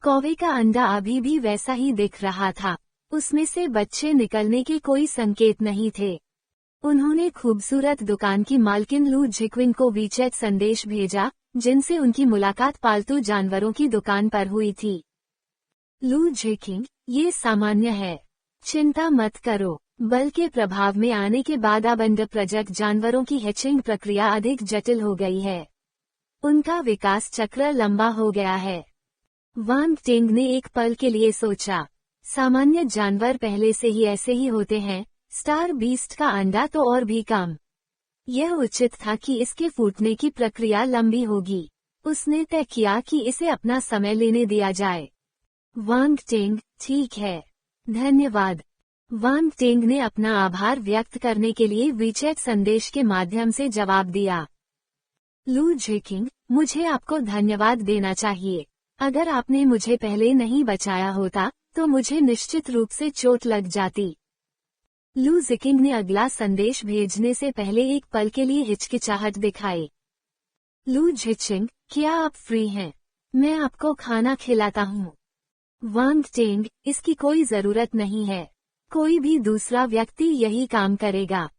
कौवे का अंडा अभी भी वैसा ही दिख रहा था। उसमें से बच्चे निकलने के कोई संकेत नहीं थे। उन्होंने खूबसूरत दुकान की मालकिन लू झिक्विन को वीचैट संदेश भेजा, जिनसे उनकी मुलाकात पालतू जानवरों की दुकान पर हुई थी। लू झिक्विन, ये सामान्य है। चिंता मत करो। बल के प्रभाव में आने के बाद अब अंडप्रजक जानवरों की हैचिंग प्रक्रिया अधिक जटिल हो गई है। उनका विकास चक्र लंबा हो गया है। वांग टेंग ने एक पल के लिए सोचा। सामान्य जानवर पहले से ही ऐसे ही होते हैं, स्टार बीस्ट का अंडा तो और भी कम। यह उचित था कि इसके फूटने की प्रक्रिया लंबी होगी। उसने तय किया कि इसे अपना समय लेने दिया जाए। वांग टेंग, ठीक है। धन्यवाद। वांग टेंग ने अपना आभार व्यक्त करने के लिए वीचैट संदेश के माध्यम से जवाब दिया। लू झिक्विन, मुझे आपको धन्यवाद देना चाहिए। अगर आपने मुझे पहले नहीं बचाया होता, तो मुझे निश्चित रूप से चोट लग जाती। लू झिक्विन ने अगला संदेश भेजने से पहले एक पल के लिए हिचकिचाहट दिखाई। लू झिक्विन, क्या आप फ्री हैं? मैं आपको खाना खिलाता हूँ। वांग टेंग, इसकी कोई जरूरत नहीं है। कोई भी दूसरा व्यक्ति यही काम करेगा।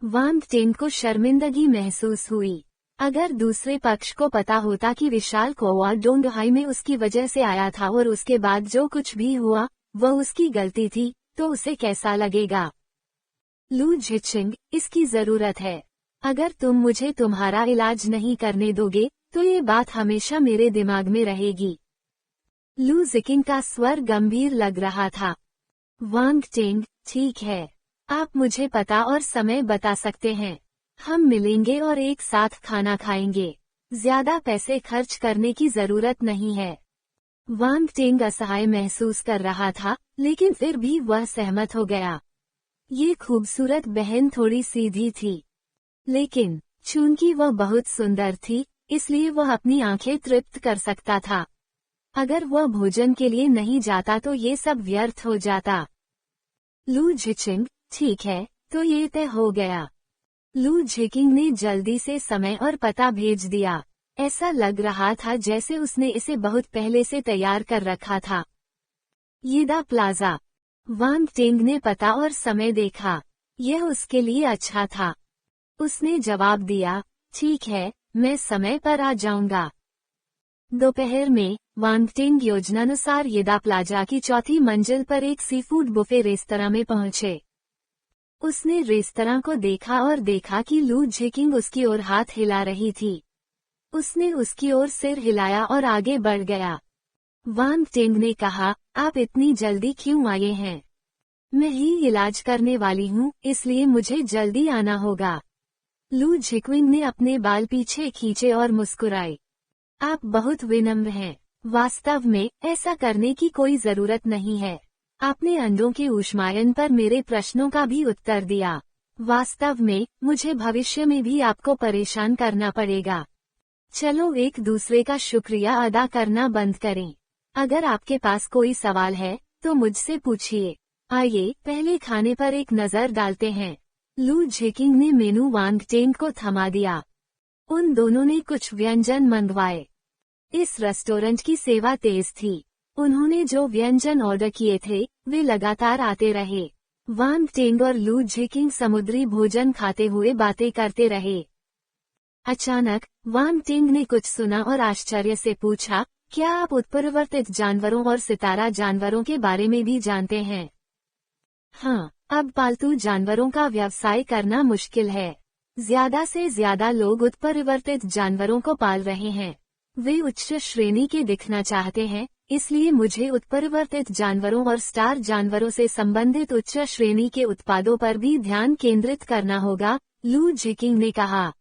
वांग टेंग को शर्मिंदगी महसूस हुई। अगर दूसरे पक्ष को पता होता कि विशाल कौवा डोंगहाई में उसकी वजह से आया था और उसके बाद जो कुछ भी हुआ, वह उसकी गलती थी, तो उसे कैसा लगेगा? लू झिक्विन, इसकी जरूरत है। अगर तुम मुझे तुम्हारा इलाज नहीं करने दोगे, तो ये बात हमेशा मेरे दिमाग में रहेगी। लू झिक्विन का स्वर गंभीर लग रहा था। वांग टेंग, ठीक है। आप मुझे पता और समय बता सकते हैं। हम मिलेंगे और एक साथ खाना खाएंगे। ज्यादा पैसे खर्च करने की जरूरत नहीं है। वांग टेंग असहाय महसूस कर रहा था, लेकिन फिर भी वह सहमत हो गया। ये खूबसूरत बहन थोड़ी सीधी थी, लेकिन चूंकि वह बहुत सुंदर थी, इसलिए वह अपनी आंखें तृप्त कर सकता था। अगर वह भोजन के लिए नहीं जाता तो ये सब व्यर्थ हो जाता। लू झिक्विन, ठीक है, तो ये तय हो गया। लू झिक्विन ने जल्दी से समय और पता भेज दिया। ऐसा लग रहा था जैसे उसने इसे बहुत पहले से तैयार कर रखा था। यीदा प्लाजा। वांग टेंग ने पता और समय देखा। यह उसके लिए अच्छा था। उसने जवाब दिया, ठीक है, मैं समय पर आ जाऊंगा। दोपहर में वांग टेंग योजनानुसार यीदा प्लाजा की चौथी मंजिल पर एक सीफूड बुफे रेस्तरां में पहुंचे। उसने रेस्तरां को देखा और देखा कि लू झिक्विन उसकी ओर हाथ हिला रही थी। उसने उसकी ओर सिर हिलाया और आगे बढ़ गया। वांग टेंग ने कहा, आप इतनी जल्दी क्यों आए हैं? मैं ही इलाज करने वाली हूँ, इसलिए मुझे जल्दी आना होगा। लू झिक्विन ने अपने बाल पीछे खींचे और मुस्कुराए। आप बहुत विनम्र हैं। वास्तव में ऐसा करने की कोई जरूरत नहीं है। आपने अंडों के ऊष्मायन पर मेरे प्रश्नों का भी उत्तर दिया। वास्तव में मुझे भविष्य में भी आपको परेशान करना पड़ेगा। चलो एक दूसरे का शुक्रिया अदा करना बंद करें। अगर आपके पास कोई सवाल है, तो मुझसे पूछिए। आइए पहले खाने पर एक नजर डालते हैं। लू झिकिंग ने मेनू वांगटेंग को थमा दिया। उन दोनों ने कुछ व्यंजन मंगवाए। इस रेस्टोरेंट की सेवा तेज थी। उन्होंने जो व्यंजन ऑर्डर किए थे वे लगातार आते रहे। वांगटेंग और लू झिकिंग समुद्री भोजन खाते हुए बातें करते रहे। अचानक वांगटेंग ने कुछ सुना और आश्चर्य से पूछा, क्या आप उत्परिवर्तित जानवरों और सितारा जानवरों के बारे में भी जानते हैं? हाँ, अब पालतू जानवरों का व्यवसाय करना मुश्किल है। ज्यादा से ज्यादा लोग उत्परिवर्तित जानवरों को पाल रहे हैं। वे उच्च श्रेणी के दिखना चाहते हैं, इसलिए मुझे उत्परिवर्तित जानवरों और स्टार जानवरों से संबंधित उच्च श्रेणी के उत्पादों पर भी ध्यान केंद्रित करना होगा, लू झिकिंग ने कहा।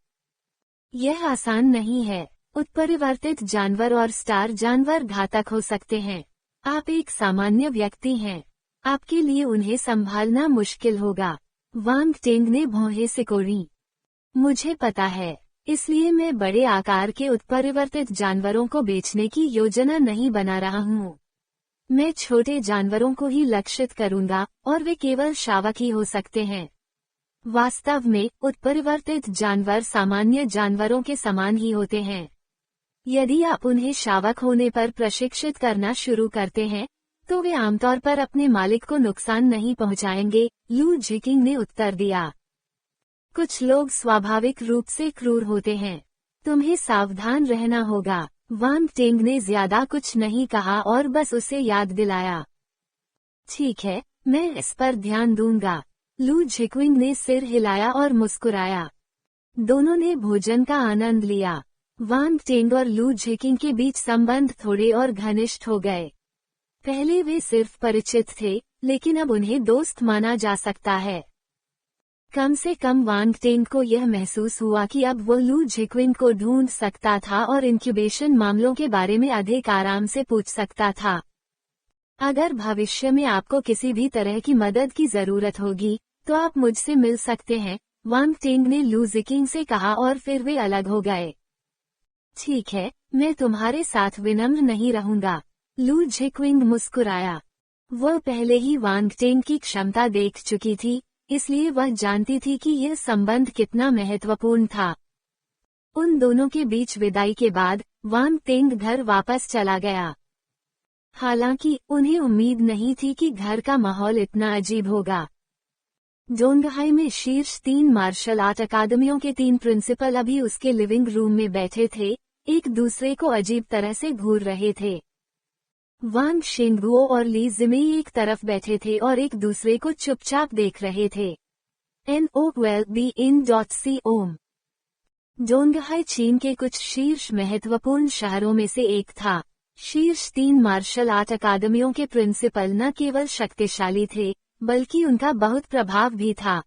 यह आसान नहीं है। उत्परिवर्तित जानवर और स्टार जानवर घातक हो सकते हैं। आप एक सामान्य व्यक्ति हैं। आपके लिए उन्हें संभालना मुश्किल होगा। वांगटेंग ने भौहें सिकोड़ी। मुझे पता है, इसलिए मैं बड़े आकार के उत्परिवर्तित जानवरों को बेचने की योजना नहीं बना रहा हूँ। मैं छोटे जानवरों को ही लक्षित करूंगा और वे केवल शावक ही हो सकते हैं। वास्तव में उत्परिवर्तित जानवर सामान्य जानवरों के समान ही होते हैं। यदि आप उन्हें शावक होने पर प्रशिक्षित करना शुरू करते हैं तो वे आमतौर पर अपने मालिक को नुकसान नहीं पहुंचाएंगे, लू झिकिंग ने उत्तर दिया। कुछ लोग स्वाभाविक रूप से क्रूर होते हैं। तुम्हें सावधान रहना होगा। वांगटेंग ने ज्यादा कुछ नहीं कहा और बस उसे याद दिलाया। ठीक है, मैं इस पर ध्यान दूंगा। लू झिकिंग ने सिर हिलाया और मुस्कुराया। दोनों ने भोजन का आनंद लिया। वांगटेंग और लू झिकिंग के बीच संबंध थोड़े और घनिष्ठ हो गए। पहले वे सिर्फ परिचित थे, लेकिन अब उन्हें दोस्त माना जा सकता है। कम से कम वांगटेंग को यह महसूस हुआ कि अब वो लू झिकिंग को ढूंढ सकता था और इंक्यूबेशन मामलों के बारे में अधिक आराम से पूछ सकता था। अगर भविष्य में आपको किसी भी तरह की मदद की जरूरत होगी तो आप मुझसे मिल सकते हैं, वांगटेंग ने लू झिकिंग से कहा और फिर वे अलग हो गए। ठीक है, मैं तुम्हारे साथ विनम्र नहीं रहूंगा, लू झिकिंग मुस्कुराया। वह पहले ही वांगटेंग की क्षमता देख चुकी थी, इसलिए वह जानती थी कि यह संबंध कितना महत्वपूर्ण था। उन दोनों के बीच विदाई के बाद वांगटेंग घर वापस चला गया। हालांकि उन्हें उम्मीद नहीं थी कि घर का माहौल इतना अजीब होगा। जोंगहाई में शीर्ष 3 मार्शल आर्ट अकादमियों के 3 प्रिंसिपल अभी उसके लिविंग रूम में बैठे थे, एक दूसरे को अजीब तरह से घूर रहे थे। वांग शिंगुओ और ली जिमेई एक तरफ बैठे थे और एक दूसरे को चुपचाप देख रहे थे। NOWELBEIN.com जोंगहाई चीन के कुछ शीर्ष महत्वपूर्ण शहरों में से एक था। शीर्ष 3 मार्शल आर्ट अकादमियों के प्रिंसिपल न केवल शक्तिशाली थे, बल्कि उनका बहुत प्रभाव भी था।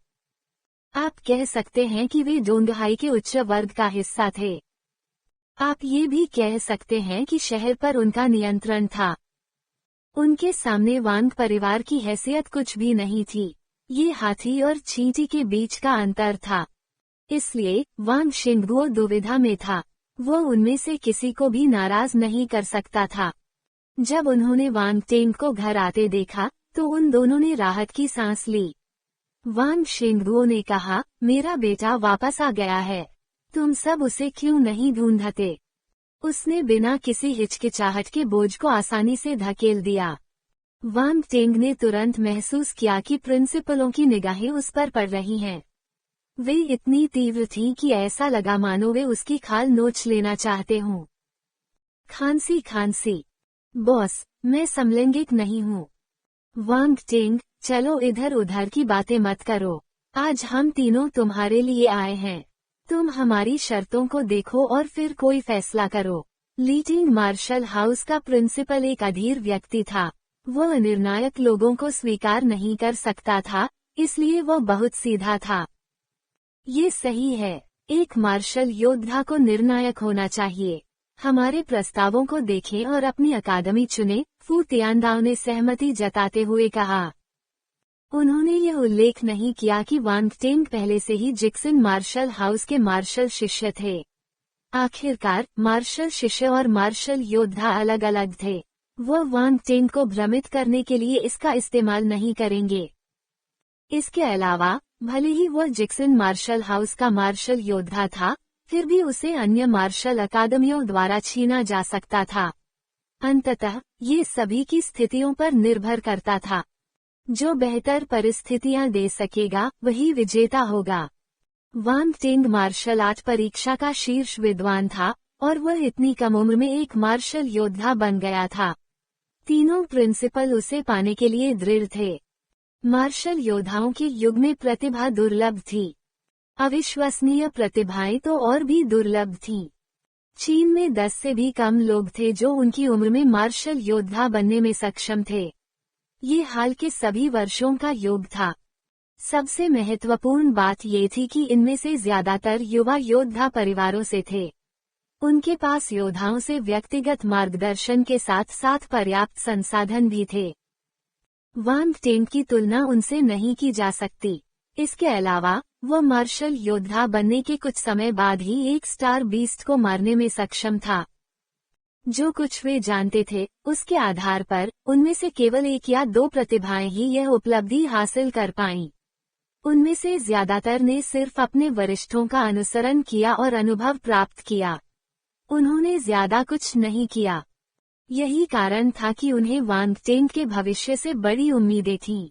आप कह सकते हैं कि वे जोंगहाई के उच्च वर्ग का हिस्सा थे। आप ये भी कह सकते हैं कि शहर पर उनका नियंत्रण था। उनके सामने वांग परिवार की हैसियत कुछ भी नहीं थी। ये हाथी और चींटी के बीच का अंतर था। इसलिए वांग शिंगुओ दुविधा में था। वो उनमें से किसी को भी नाराज नहीं कर सकता था। जब उन्होंने वांगटेंग को घर आते देखा तो उन दोनों ने राहत की सांस ली। वांग शिंगुओ ने कहा, मेरा बेटा वापस आ गया है। तुम सब उसे क्यों नहीं ढूंढते? उसने बिना किसी हिचकिचाहट के बोझ को आसानी से धकेल दिया। वांगटेंग ने तुरंत महसूस किया कि प्रिंसिपलों की निगाहें उस पर पड़ रही हैं। वे इतनी तीव्र थीं कि ऐसा लगा मानो वे उसकी खाल नोच लेना चाहते हों। खांसी। बॉस, मैं समलैंगिक नहीं हूँ। वांगटेंग, चलो इधर उधर की बातें मत करो। आज हम तीनों तुम्हारे लिए आए हैं। तुम हमारी शर्तों को देखो और फिर कोई फैसला करो। लीटिंग मार्शल हाउस का प्रिंसिपल एक अधीर व्यक्ति था। वह निर्णायक लोगों को स्वीकार नहीं कर सकता था, इसलिए वह बहुत सीधा था। ये सही है, एक मार्शल योद्धा को निर्णायक होना चाहिए। हमारे प्रस्तावों को देखें और अपनी अकादमी चुनें, फू तियानदाओ ने सहमति जताते हुए कहा। उन्होंने यह उल्लेख नहीं किया कि वांगटेंग पहले से ही जिक्सन मार्शल हाउस के मार्शल शिष्य थे। आखिरकार मार्शल शिष्य और मार्शल योद्धा अलग अलग थे। वह वांगटेंग को भ्रमित करने के लिए इसका इस्तेमाल नहीं करेंगे। इसके अलावा भले ही वह जैक्सन मार्शल हाउस का मार्शल योद्धा था, फिर भी उसे अन्य मार्शल अकादमियों द्वारा छीना जा सकता था। अंततः ये सभी की स्थितियों पर निर्भर करता था। जो बेहतर परिस्थितियां दे सकेगा वही विजेता होगा। वांग टिंग मार्शल आर्ट परीक्षा का शीर्ष विद्वान था और वह इतनी कम उम्र में एक मार्शल योद्धा बन गया था। तीनों प्रिंसिपल उसे पाने के लिए दृढ़ थे। मार्शल योद्धाओं के युग में प्रतिभा दुर्लभ थी। अविश्वसनीय प्रतिभाएं तो और भी दुर्लभ थीं। चीन में 10 से भी कम लोग थे जो उनकी उम्र में मार्शल योद्धा बनने में सक्षम थे। ये हाल के सभी वर्षों का योग था। सबसे महत्वपूर्ण बात ये थी कि इनमें से ज्यादातर युवा योद्धा परिवारों से थे। उनके पास योद्धाओं से व्यक्तिगत मार्गदर्शन के साथ साथ पर्याप्त संसाधन भी थे। वांग टिंग की तुलना उनसे नहीं की जा सकती। इसके अलावा वह मार्शल योद्धा बनने के कुछ समय बाद ही एक स्टार बीस्ट को मारने में सक्षम था। जो कुछ वे जानते थे उसके आधार पर उनमें से केवल 1 या 2 प्रतिभाएं ही यह उपलब्धि हासिल कर पाईं। उनमें से ज्यादातर ने सिर्फ अपने वरिष्ठों का अनुसरण किया और अनुभव प्राप्त किया। उन्होंने ज्यादा कुछ नहीं किया। यही कारण था कि उन्हें वांग टिंग के भविष्य से बड़ी उम्मीदें थीं।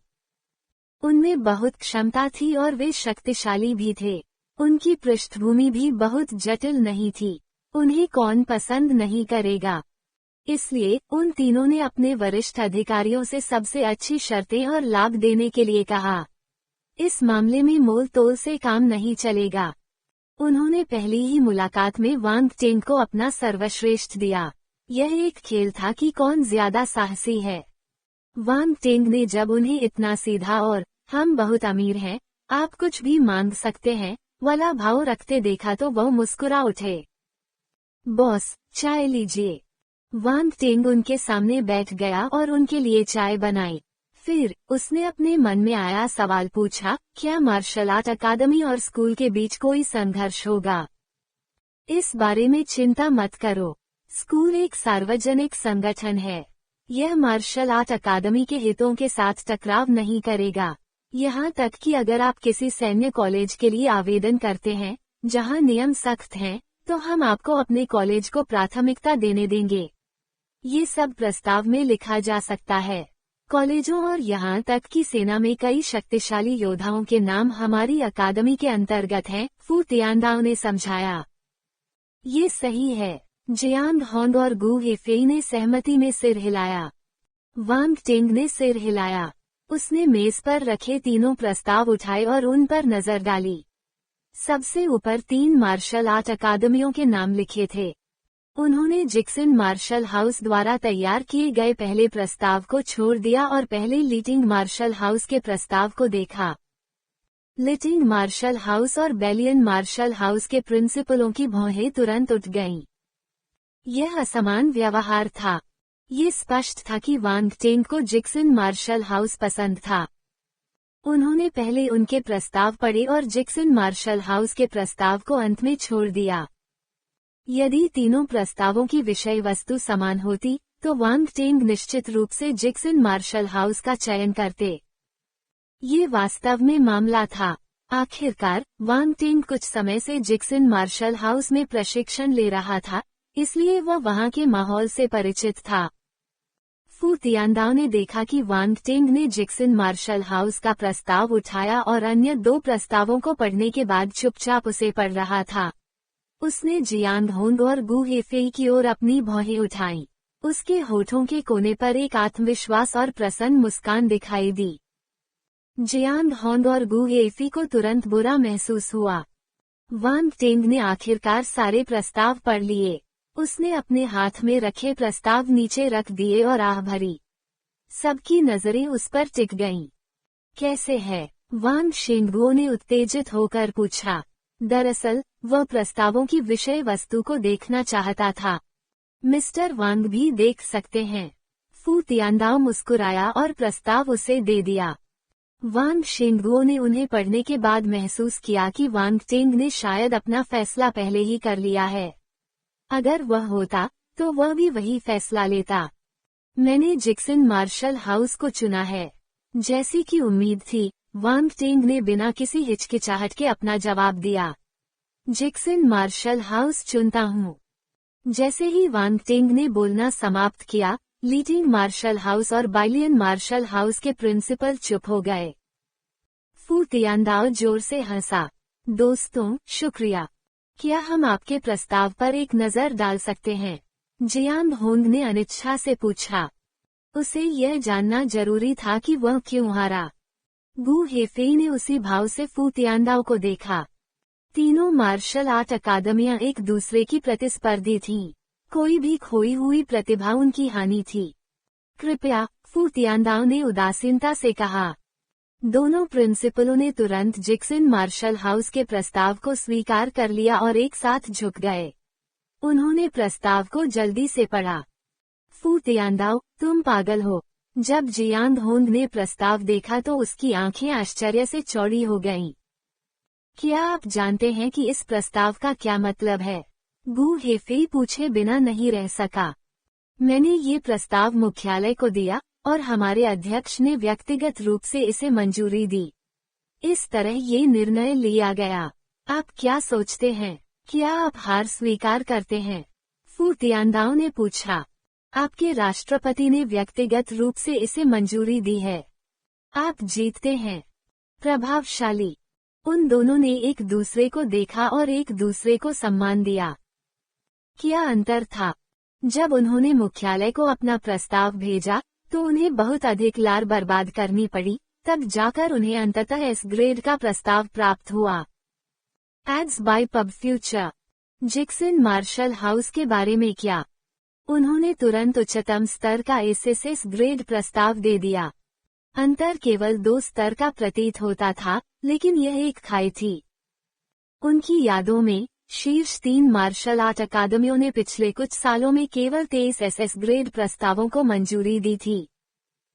उनमें बहुत क्षमता थी और वे शक्तिशाली भी थे। उनकी पृष्ठभूमि भी बहुत जटिल नहीं थी। उन्हें कौन पसंद नहीं करेगा। इसलिए उन तीनों ने अपने वरिष्ठ अधिकारियों से सबसे अच्छी शर्तें और लाभ देने के लिए कहा। इस मामले में मोल तोल से काम नहीं चलेगा। उन्होंने पहली ही मुलाकात में वांग टिंग को अपना सर्वश्रेष्ठ दिया। यह एक खेल था कि कौन ज्यादा साहसी है। वांग टिंग ने जब उन्हें इतना सीधा और हम बहुत अमीर हैं, आप कुछ भी मांग सकते हैं वाला भाव रखते देखा तो वह मुस्कुरा उठे। बॉस, चाय लीजिए। वांग टिंग उनके सामने बैठ गया और उनके लिए चाय बनाई। फिर उसने अपने मन में आया सवाल पूछा, क्या मार्शल आर्ट अकादमी और स्कूल के बीच कोई संघर्ष होगा? इस बारे में चिंता मत करो। स्कूल एक सार्वजनिक संगठन है। यह मार्शल आर्ट अकादमी के हितों के साथ टकराव नहीं करेगा। यहाँ तक कि अगर आप किसी सैन्य कॉलेज के लिए आवेदन करते हैं जहाँ नियम सख्त हैं, तो हम आपको अपने कॉलेज को प्राथमिकता देने देंगे। ये सब प्रस्ताव में लिखा जा सकता है। कॉलेजों और यहाँ तक कि सेना में कई शक्तिशाली योद्धाओं के नाम हमारी अकादमी के अंतर्गत हैं, फू तियानदाओ ने समझाया। ये सही है। जियांग होंग और गु हेफेई ने सहमति में सिर हिलाया। वांग टिंग ने सिर हिलाया। उसने मेज पर रखे तीनों प्रस्ताव उठाए और उन पर नजर डाली। सबसे ऊपर 3 मार्शल आर्ट अकादमियों के नाम लिखे थे। उन्होंने जैक्सन मार्शल हाउस द्वारा तैयार किए गए पहले प्रस्ताव को छोड़ दिया और पहले लिटिंग मार्शल हाउस के प्रस्ताव को देखा। लिटिंग मार्शल हाउस और बेलियन मार्शल हाउस के प्रिंसिपलों की भौहें तुरंत उठ गईं। यह असमान व्यवहार था। ये स्पष्ट था कि वांग टिंग को जैक्सन मार्शल हाउस पसंद था। उन्होंने पहले उनके प्रस्ताव पढ़े और जैक्सन मार्शल हाउस के प्रस्ताव को अंत में छोड़ दिया। यदि तीनों प्रस्तावों की विषय वस्तु समान होती तो वांग टिंग निश्चित रूप से जैक्सन मार्शल हाउस का चयन करते। ये वास्तव में मामला था। आखिरकार वांग टिंग कुछ समय से जैक्सन मार्शल हाउस में प्रशिक्षण ले रहा था, इसलिए वह वहां के माहौल से परिचित था। फू तियानदाओ ने देखा कि वांग टिंग ने जैक्सन मार्शल हाउस का प्रस्ताव उठाया और अन्य 2 प्रस्तावों को पढ़ने के बाद चुपचाप उसे पढ़ रहा था। उसने जियांग होंग और गु हेफेई की ओर अपनी भौहें उठाईं। उसके होठों के कोने पर एक आत्मविश्वास और प्रसन्न मुस्कान दिखाई दी। जियांग होंग और गु हेफेई को तुरंत बुरा महसूस हुआ। वांग टिंग ने आखिरकार सारे प्रस्ताव पढ़ लिए। उसने अपने हाथ में रखे प्रस्ताव नीचे रख दिए और आह भरी। सबकी नजरें उस पर टिक गईं। कैसे है? वांग शेंगुओ ने उत्तेजित होकर पूछा। दरअसल वह प्रस्तावों की विषय वस्तु को देखना चाहता था। मिस्टर वांग भी देख सकते हैं। फू तियानदाओ मुस्कुराया और प्रस्ताव उसे दे दिया। वांग शेंगुओ ने उन्हें पढ़ने के बाद महसूस किया कि वांग टिंग ने शायद अपना फैसला पहले ही कर लिया है। अगर वह होता तो वह भी वही फैसला लेता। मैंने जैक्सन मार्शल हाउस को चुना है। जैसी कि उम्मीद थी, वांग टेंग ने बिना किसी हिचकिचाहट के अपना जवाब दिया। जैक्सन मार्शल हाउस चुनता हूँ। जैसे ही वांग टेंग ने बोलना समाप्त किया, लीटिंग मार्शल हाउस और बाइलियन मार्शल हाउस के प्रिंसिपल चुप हो गए। फू तियानदाओ जोर से हंसा। दोस्तों, शुक्रिया। क्या हम आपके प्रस्ताव पर एक नजर डाल सकते हैं? जियांग होंग ने अनिच्छा से पूछा। उसे यह जानना जरूरी था कि वह क्यों हारा। गू हेफेई ने उसी भाव से फू तियानदाओ को देखा। तीनों मार्शल आर्ट अकादमियां एक दूसरे की प्रतिस्पर्धी थीं। कोई भी खोई हुई प्रतिभा उनकी हानि थी। कृपया, फू तियानदाओ ने उदासीनता से कहा। दोनों प्रिंसिपलों ने तुरंत जैक्सन मार्शल हाउस के प्रस्ताव को स्वीकार कर लिया और एक साथ झुक गए। उन्होंने प्रस्ताव को जल्दी से पढ़ा। फू तियानदाओ, तुम पागल हो। जब जियांग होंग ने प्रस्ताव देखा तो उसकी आंखें आश्चर्य से चौड़ी हो गईं। क्या आप जानते हैं कि इस प्रस्ताव का क्या मतलब है? गू हेफेई पूछे बिना नहीं रह सका। मैंने ये प्रस्ताव मुख्यालय को दिया और हमारे अध्यक्ष ने व्यक्तिगत रूप से इसे मंजूरी दी। इस तरह ये निर्णय लिया गया। आप क्या सोचते हैं? क्या आप हार स्वीकार करते हैं? फू तियानदाओ ने पूछा। आपके राष्ट्रपति ने व्यक्तिगत रूप से इसे मंजूरी दी है। आप जीतते हैं। प्रभावशाली। उन दोनों ने एक दूसरे को देखा और एक दूसरे को सम्मान दिया। क्या अंतर था? जब उन्होंने मुख्यालय को अपना प्रस्ताव भेजा तो उन्हें बहुत अधिक लार बर्बाद करनी पड़ी, तब जाकर उन्हें अंततः एस ग्रेड का प्रस्ताव प्राप्त हुआ। Ads by PubFuture. Jackson Marshall house के बारे में क्या? उन्होंने तुरंत उच्चतम स्तर का एसएस ग्रेड प्रस्ताव दे दिया। अंतर केवल 2 स्तर का प्रतीत होता था, लेकिन यह एक खाई थी। उनकी यादों में, शीर्ष 3 मार्शल आर्ट अकादमियों ने पिछले कुछ सालों में केवल 23 एसएस ग्रेड प्रस्तावों को मंजूरी दी थी।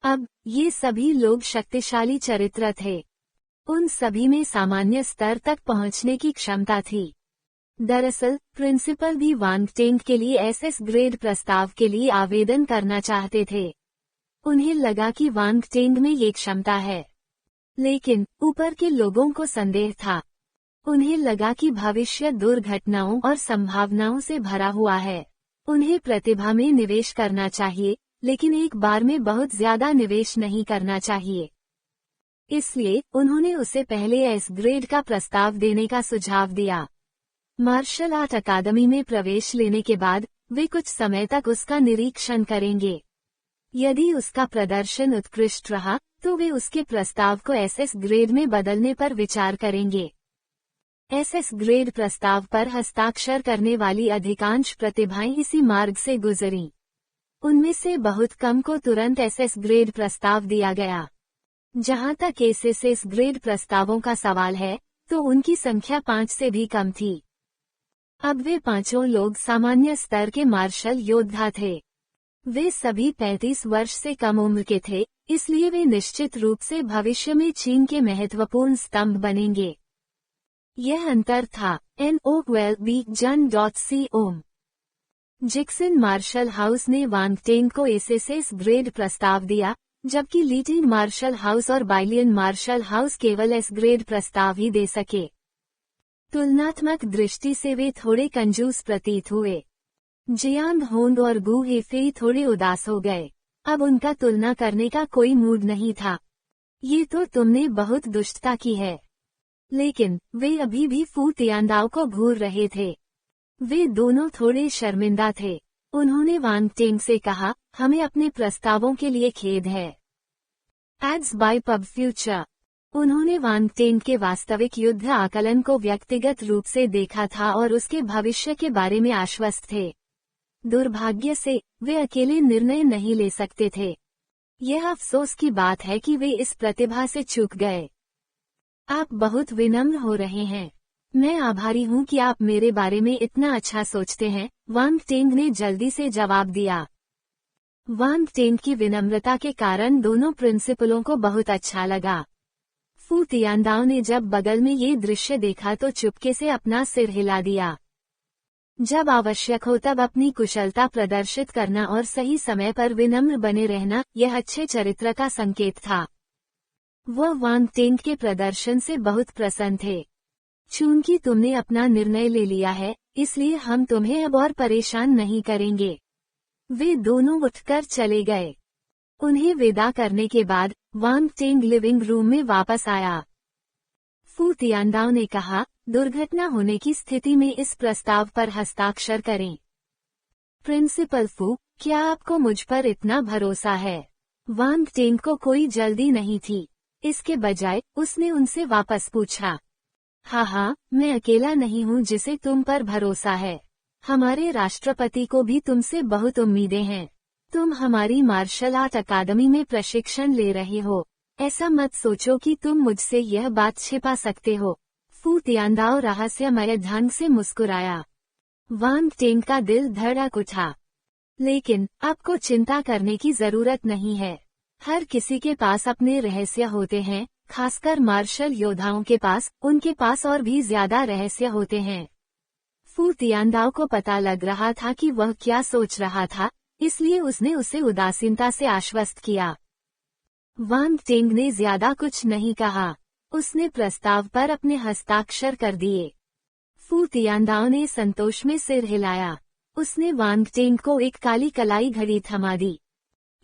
अब, ये सभी लोग शक्तिशाली चरित्र थे। उन सभी में सामान्य स्तर तक पहुंचने की क्षमता थी। दरअसल, प्रिंसिपल भी वांग टेंग के लिए एसएस ग्रेड प्रस्ताव के लिए आवेदन करना चाहते थे। उन्हें लगा कि वांग टेंग में ये क्षमता है। लेकिन, ऊपर के लोगों को संदेह था। उन्हें लगा कि भविष्य दुर्घटनाओं और संभावनाओं से भरा हुआ है। उन्हें प्रतिभा में निवेश करना चाहिए, लेकिन एक बार में बहुत ज्यादा निवेश नहीं करना चाहिए। इसलिए, उन्होंने उसे पहले एस ग्रेड का प्रस्ताव देने का सुझाव दिया। मार्शल आर्ट अकादमी में प्रवेश लेने के बाद, वे कुछ समय तक उसका निरीक्षण करेंगे। यदि उसका प्रदर्शन उत्कृष्ट रहा, तो वे उसके प्रस्ताव को एसएस ग्रेड में बदलने पर विचार करेंगे। एसएस ग्रेड प्रस्ताव पर हस्ताक्षर करने वाली अधिकांश प्रतिभाएं इसी मार्ग से गुजरीं। उनमें से बहुत कम को तुरंत एसएस ग्रेड प्रस्ताव दिया गया। जहां तक एसएस ग्रेड प्रस्तावों का सवाल है, तो उनकी संख्या 5 से भी कम थी। अब वे पांचों लोग सामान्य स्तर के मार्शल योद्धा थे। वे सभी 35 वर्ष से कम उम्र के थे, इसलिए वे निश्चित रूप से भविष्य में चीन के महत्वपूर्ण स्तंभ बनेंगे। यह अंतर था। NOWELBJUN.com। जैक्सन मार्शल हाउस ने वांग टेंग को एसएस ग्रेड प्रस्ताव दिया, जबकि लीटिंग मार्शल हाउस और बाइलियन मार्शल हाउस केवल एस ग्रेड प्रस्ताव ही दे सके। तुलनात्मक दृष्टि से वे थोड़े कंजूस प्रतीत हुए। जियांग होंग और गू हेफेई थोड़े उदास हो गए। अब उनका तुलना करने का कोई मूड नहीं था। ये तो तुमने बहुत दुष्टता की है। लेकिन, वे अभी भी फू तियानदाओ को घूर रहे थे। वे दोनों थोड़े शर्मिंदा थे। उन्होंने वांग टेंग से कहा, हमें अपने प्रस्तावों के लिए खेद है। Ads by PubFuture. उन्होंने वांग टेंग के वास्तविक युद्ध आकलन को व्यक्तिगत रूप से देखा था और उसके भविष्य के बारे में आश्वस्त थे। दुर्भाग्य से, वे अकेले निर्णय नहीं ले सकते थे। यह अफसोस की बात है कि वे इस प्रतिभा से चूक गए। आप बहुत विनम्र हो रहे हैं। मैं आभारी हूं कि आप मेरे बारे में इतना अच्छा सोचते हैं, वांग टेंग ने जल्दी से जवाब दिया। वांग टेंग की विनम्रता के कारण दोनों प्रिंसिपलों को बहुत अच्छा लगा। फू तियानदाओ ने जब बगल में ये दृश्य देखा तो चुपके से अपना सिर हिला दिया। जब आवश्यक हो तब अपनी कुशलता प्रदर्शित करना और सही समय पर विनम्र बने रहना, यह अच्छे चरित्र का संकेत था। वह वांग टेंग के प्रदर्शन से बहुत प्रसन्न थे। चूंकि तुमने अपना निर्णय ले लिया है, इसलिए हम तुम्हें अब और परेशान नहीं करेंगे। वे दोनों उठकर चले गए। उन्हें विदा करने के बाद वांग टेंग लिविंग रूम में वापस आया। फू तियानदाओ ने कहा, दुर्घटना होने की स्थिति में इस प्रस्ताव पर हस्ताक्षर करें। प्रिंसिपल फू, क्या आपको मुझ पर इतना भरोसा है? वांग टेंग को कोई जल्दी नहीं थी। इसके बजाय उसने उनसे वापस पूछा। हाँ, मैं अकेला नहीं हूँ जिसे तुम पर भरोसा है। हमारे राष्ट्रपति को भी तुमसे बहुत उम्मीदें हैं। तुम हमारी मार्शल आर्ट अकादमी में प्रशिक्षण ले रहे हो। ऐसा मत सोचो कि तुम मुझसे यह बात छिपा सकते हो। फू तियानदाओ रहस्यमय ढंग से मुस्कुराया। वांग टेंग का दिल धड़क उठा। लेकिन आपको चिंता करने की जरूरत नहीं है। हर किसी के पास अपने रहस्य होते हैं, खासकर मार्शल योद्धाओं के पास। उनके पास और भी ज्यादा रहस्य होते हैं। फू तियानदाओ को पता लग रहा था कि वह क्या सोच रहा था, इसलिए उसने उसे उदासीनता से आश्वस्त किया। वांग टेंग ने ज्यादा कुछ नहीं कहा। उसने प्रस्ताव पर अपने हस्ताक्षर कर दिए। फू तियानदाओ ने संतोष में सिर हिलाया। उसने वांग टेंग को एक काली कलाई घड़ी थमा दी।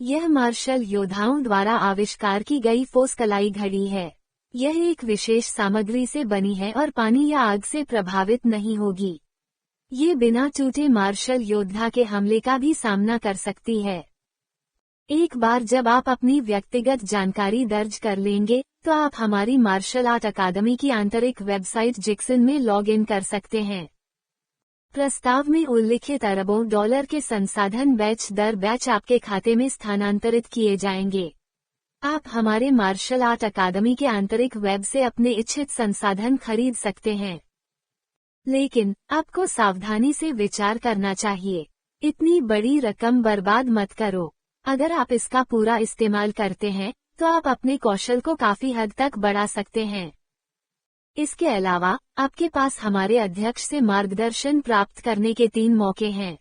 यह मार्शल योद्धाओं द्वारा आविष्कार की गई फोस कलाई घड़ी है। यह एक विशेष सामग्री से बनी है और पानी या आग से प्रभावित नहीं होगी। ये बिना टूटे मार्शल योद्धा के हमले का भी सामना कर सकती है। एक बार जब आप अपनी व्यक्तिगत जानकारी दर्ज कर लेंगे, तो आप हमारी मार्शल आर्ट अकादमी की आंतरिक वेबसाइट जिक्सन में लॉग इन कर सकते हैं। प्रस्ताव में उल्लिखित अरबों डॉलर के संसाधन बैच दर बैच आपके खाते में स्थानांतरित किए जाएंगे। आप हमारे मार्शल आर्ट अकादमी के आंतरिक वेब से अपने इच्छित संसाधन खरीद सकते हैं। लेकिन आपको सावधानी से विचार करना चाहिए। इतनी बड़ी रकम बर्बाद मत करो। अगर आप इसका पूरा इस्तेमाल करते हैं, तो आप अपने कौशल को काफी हद तक बढ़ा सकते हैं। इसके अलावा आपके पास हमारे अध्यक्ष से मार्गदर्शन प्राप्त करने के 3 मौके हैं।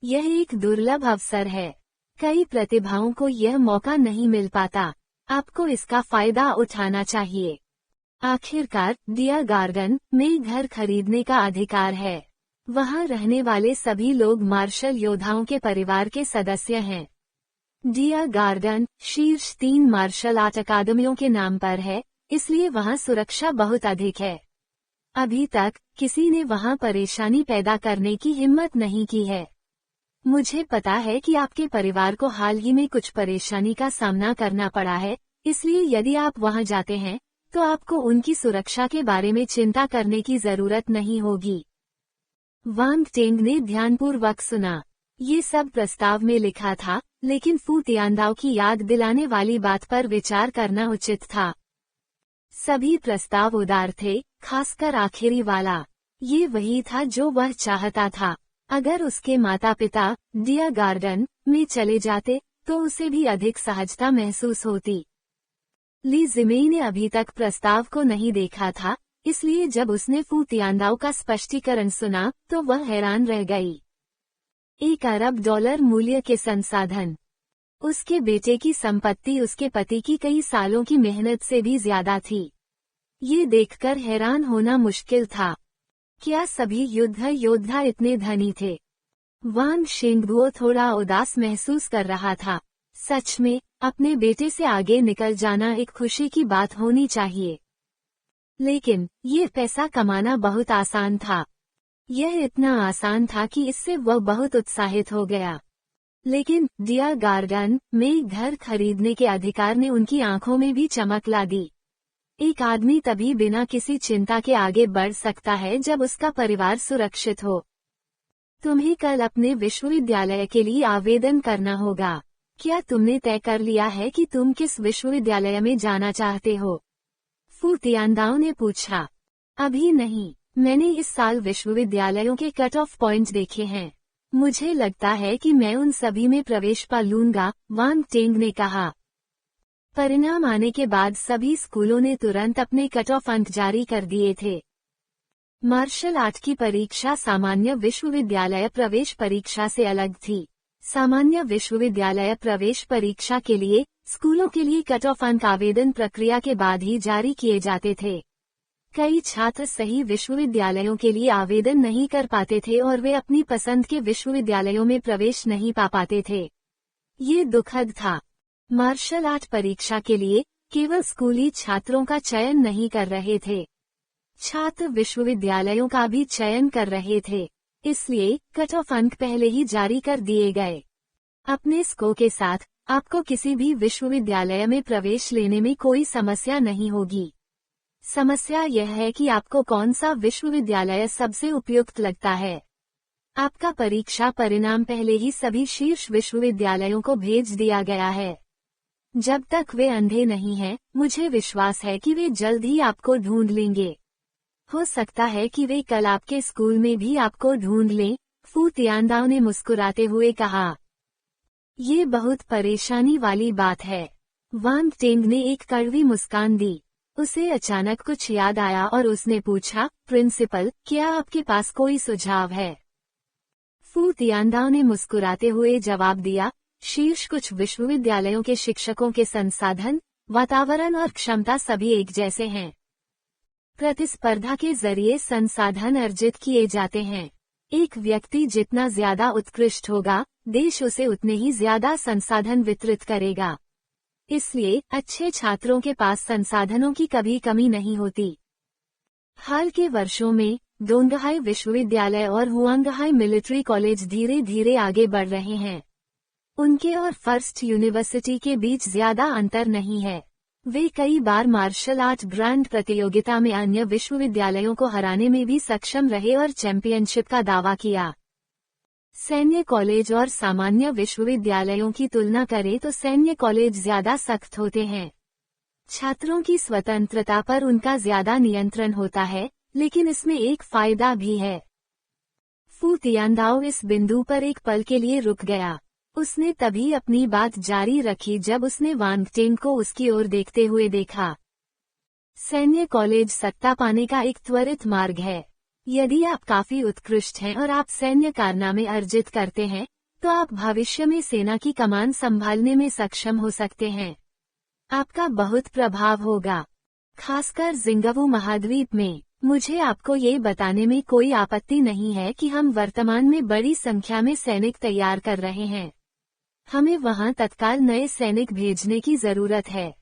यह एक दुर्लभ अवसर है। कई प्रतिभाओं को यह मौका नहीं मिल पाता। आपको इसका फायदा उठाना चाहिए। आखिरकार, डियर गार्डन में घर खरीदने का अधिकार है। वहां रहने वाले सभी लोग मार्शल योद्धाओं के परिवार के सदस्य हैं। डियर गार्डन शीर्ष 3 मार्शल आर्ट अकादमियों के नाम पर है, इसलिए वहां सुरक्षा बहुत अधिक है। अभी तक किसी ने वहां परेशानी पैदा करने की हिम्मत नहीं की है। मुझे पता है कि आपके परिवार को हाल ही में कुछ परेशानी का सामना करना पड़ा है, इसलिए यदि आप वहां जाते हैं, तो आपको उनकी सुरक्षा के बारे में चिंता करने की जरूरत नहीं होगी। वांग टेंग ने ध्यानपूर्वक सुना। ये सब प्रस्ताव में लिखा था, लेकिन फू तियानदाओ की याद दिलाने वाली बात पर विचार करना उचित था। सभी प्रस्ताव उदार थे, खासकर आखिरी वाला। ये वही था जो वह चाहता था। अगर उसके माता पिता डियर गार्डन में चले जाते, तो उसे भी अधिक सहजता महसूस होती। ली जिमेई ने अभी तक प्रस्ताव को नहीं देखा था, इसलिए जब उसने फू तियानदाओ का स्पष्टीकरण सुना, तो वह हैरान रह गई। $1 अरब मूल्य के संसाधन। उसके बेटे की संपत्ति उसके पति की कई सालों की मेहनत से भी ज्यादा थी। ये देखकर हैरान होना मुश्किल था। क्या सभी युद्ध योद्धा इतने धनी थे? वांग शेंगबुओ थोड़ा उदास महसूस कर रहा था। सच में, अपने बेटे से आगे निकल जाना एक खुशी की बात होनी चाहिए। लेकिन ये पैसा कमाना बहुत आसान था। यह इतना आसान था कि इससे वह बहुत उत्साहित हो गया। लेकिन डियर गार्डन में घर खरीदने के अधिकार ने उनकी आंखों में भी चमक ला दी। एक आदमी तभी बिना किसी चिंता के आगे बढ़ सकता है जब उसका परिवार सुरक्षित हो। तुम्हें कल अपने विश्वविद्यालय के लिए आवेदन करना होगा। क्या तुमने तय कर लिया है कि तुम किस विश्वविद्यालय में जाना चाहते हो? फू तियानदाओ ने पूछा। अभी नहीं, मैंने इस साल विश्वविद्यालयों के कट ऑफ पॉइंट देखे हैं। मुझे लगता है कि मैं उन सभी में प्रवेश पा लूंगा, वांग टेंग ने कहा। परिणाम आने के बाद सभी स्कूलों ने तुरंत अपने कट ऑफ अंक जारी कर दिए थे। मार्शल आर्ट की परीक्षा सामान्य विश्वविद्यालय प्रवेश परीक्षा से अलग थी। सामान्य विश्वविद्यालय प्रवेश परीक्षा के लिए स्कूलों के लिए कट ऑफ अंक आवेदन प्रक्रिया के बाद ही जारी किए जाते थे। कई छात्र सही विश्वविद्यालयों के लिए आवेदन नहीं कर पाते थे और वे अपनी पसंद के विश्वविद्यालयों में प्रवेश नहीं पा पाते थे। ये दुखद था। मार्शल आर्ट परीक्षा के लिए केवल स्कूली छात्रों का चयन नहीं कर रहे थे, छात्र विश्वविद्यालयों का भी चयन कर रहे थे। इसलिए कट ऑफ अंक पहले ही जारी कर दिए गए। अपने स्कोर के साथ आपको किसी भी विश्वविद्यालय में प्रवेश लेने में कोई समस्या नहीं होगी। समस्या यह है कि आपको कौन सा विश्वविद्यालय सबसे उपयुक्त लगता है। आपका परीक्षा परिणाम पहले ही सभी शीर्ष विश्वविद्यालयों को भेज दिया गया है। जब तक वे अंधे नहीं हैं, मुझे विश्वास है कि वे जल्द ही आपको ढूंढ लेंगे। हो सकता है कि वे कल आपके स्कूल में भी आपको ढूंढ लें, फू तियांदाओ ने मुस्कुराते हुए कहा। ये बहुत परेशानी वाली बात है। वांग टेंग ने एक कड़वी मुस्कान दी। उसे अचानक कुछ याद आया और उसने पूछा, प्रिंसिपल, क्या आपके पास कोई सुझाव है? फू तियांदाओ ने मुस्कुराते हुए जवाब दिया, शीर्ष कुछ विश्वविद्यालयों के शिक्षकों के संसाधन, वातावरण और क्षमता सभी एक जैसे हैं। प्रतिस्पर्धा के जरिए संसाधन अर्जित किए जाते हैं। एक व्यक्ति जितना ज्यादा उत्कृष्ट होगा, देश उसे उतने ही ज्यादा संसाधन वितरित करेगा। इसलिए अच्छे छात्रों के पास संसाधनों की कभी कमी नहीं होती। हाल के वर्षों में डोंगहाई विश्वविद्यालय और हुआंगहाई मिलिट्री कॉलेज धीरे धीरे आगे बढ़ रहे हैं। उनके और फर्स्ट यूनिवर्सिटी के बीच ज्यादा अंतर नहीं है। वे कई बार मार्शल आर्ट ग्रैंड प्रतियोगिता में अन्य विश्वविद्यालयों को हराने में भी सक्षम रहे और चैंपियनशिप का दावा किया। सैन्य कॉलेज और सामान्य विश्वविद्यालयों की तुलना करें तो सैन्य कॉलेज ज्यादा सख्त होते हैं। छात्रों की स्वतंत्रता पर उनका ज्यादा नियंत्रण होता है, लेकिन इसमें एक फायदा भी है। फू तियांदाओ इस बिंदु पर एक पल के लिए रुक गया। उसने तभी अपनी बात जारी रखी जब उसने वांग टेंग को उसकी ओर देखते हुए देखा। सैन्य कॉलेज सत्ता पाने का एक त्वरित मार्ग है। यदि आप काफी उत्कृष्ट हैं और आप सैन्य कारनामे अर्जित करते हैं, तो आप भविष्य में सेना की कमान संभालने में सक्षम हो सकते हैं। आपका बहुत प्रभाव होगा, खासकर जिंगाबू महाद्वीप में। मुझे आपको ये बताने में कोई आपत्ति नहीं है कि हम वर्तमान में बड़ी संख्या में सैनिक तैयार कर रहे हैं। हमें वहां तत्काल नए सैनिक भेजने की जरूरत है।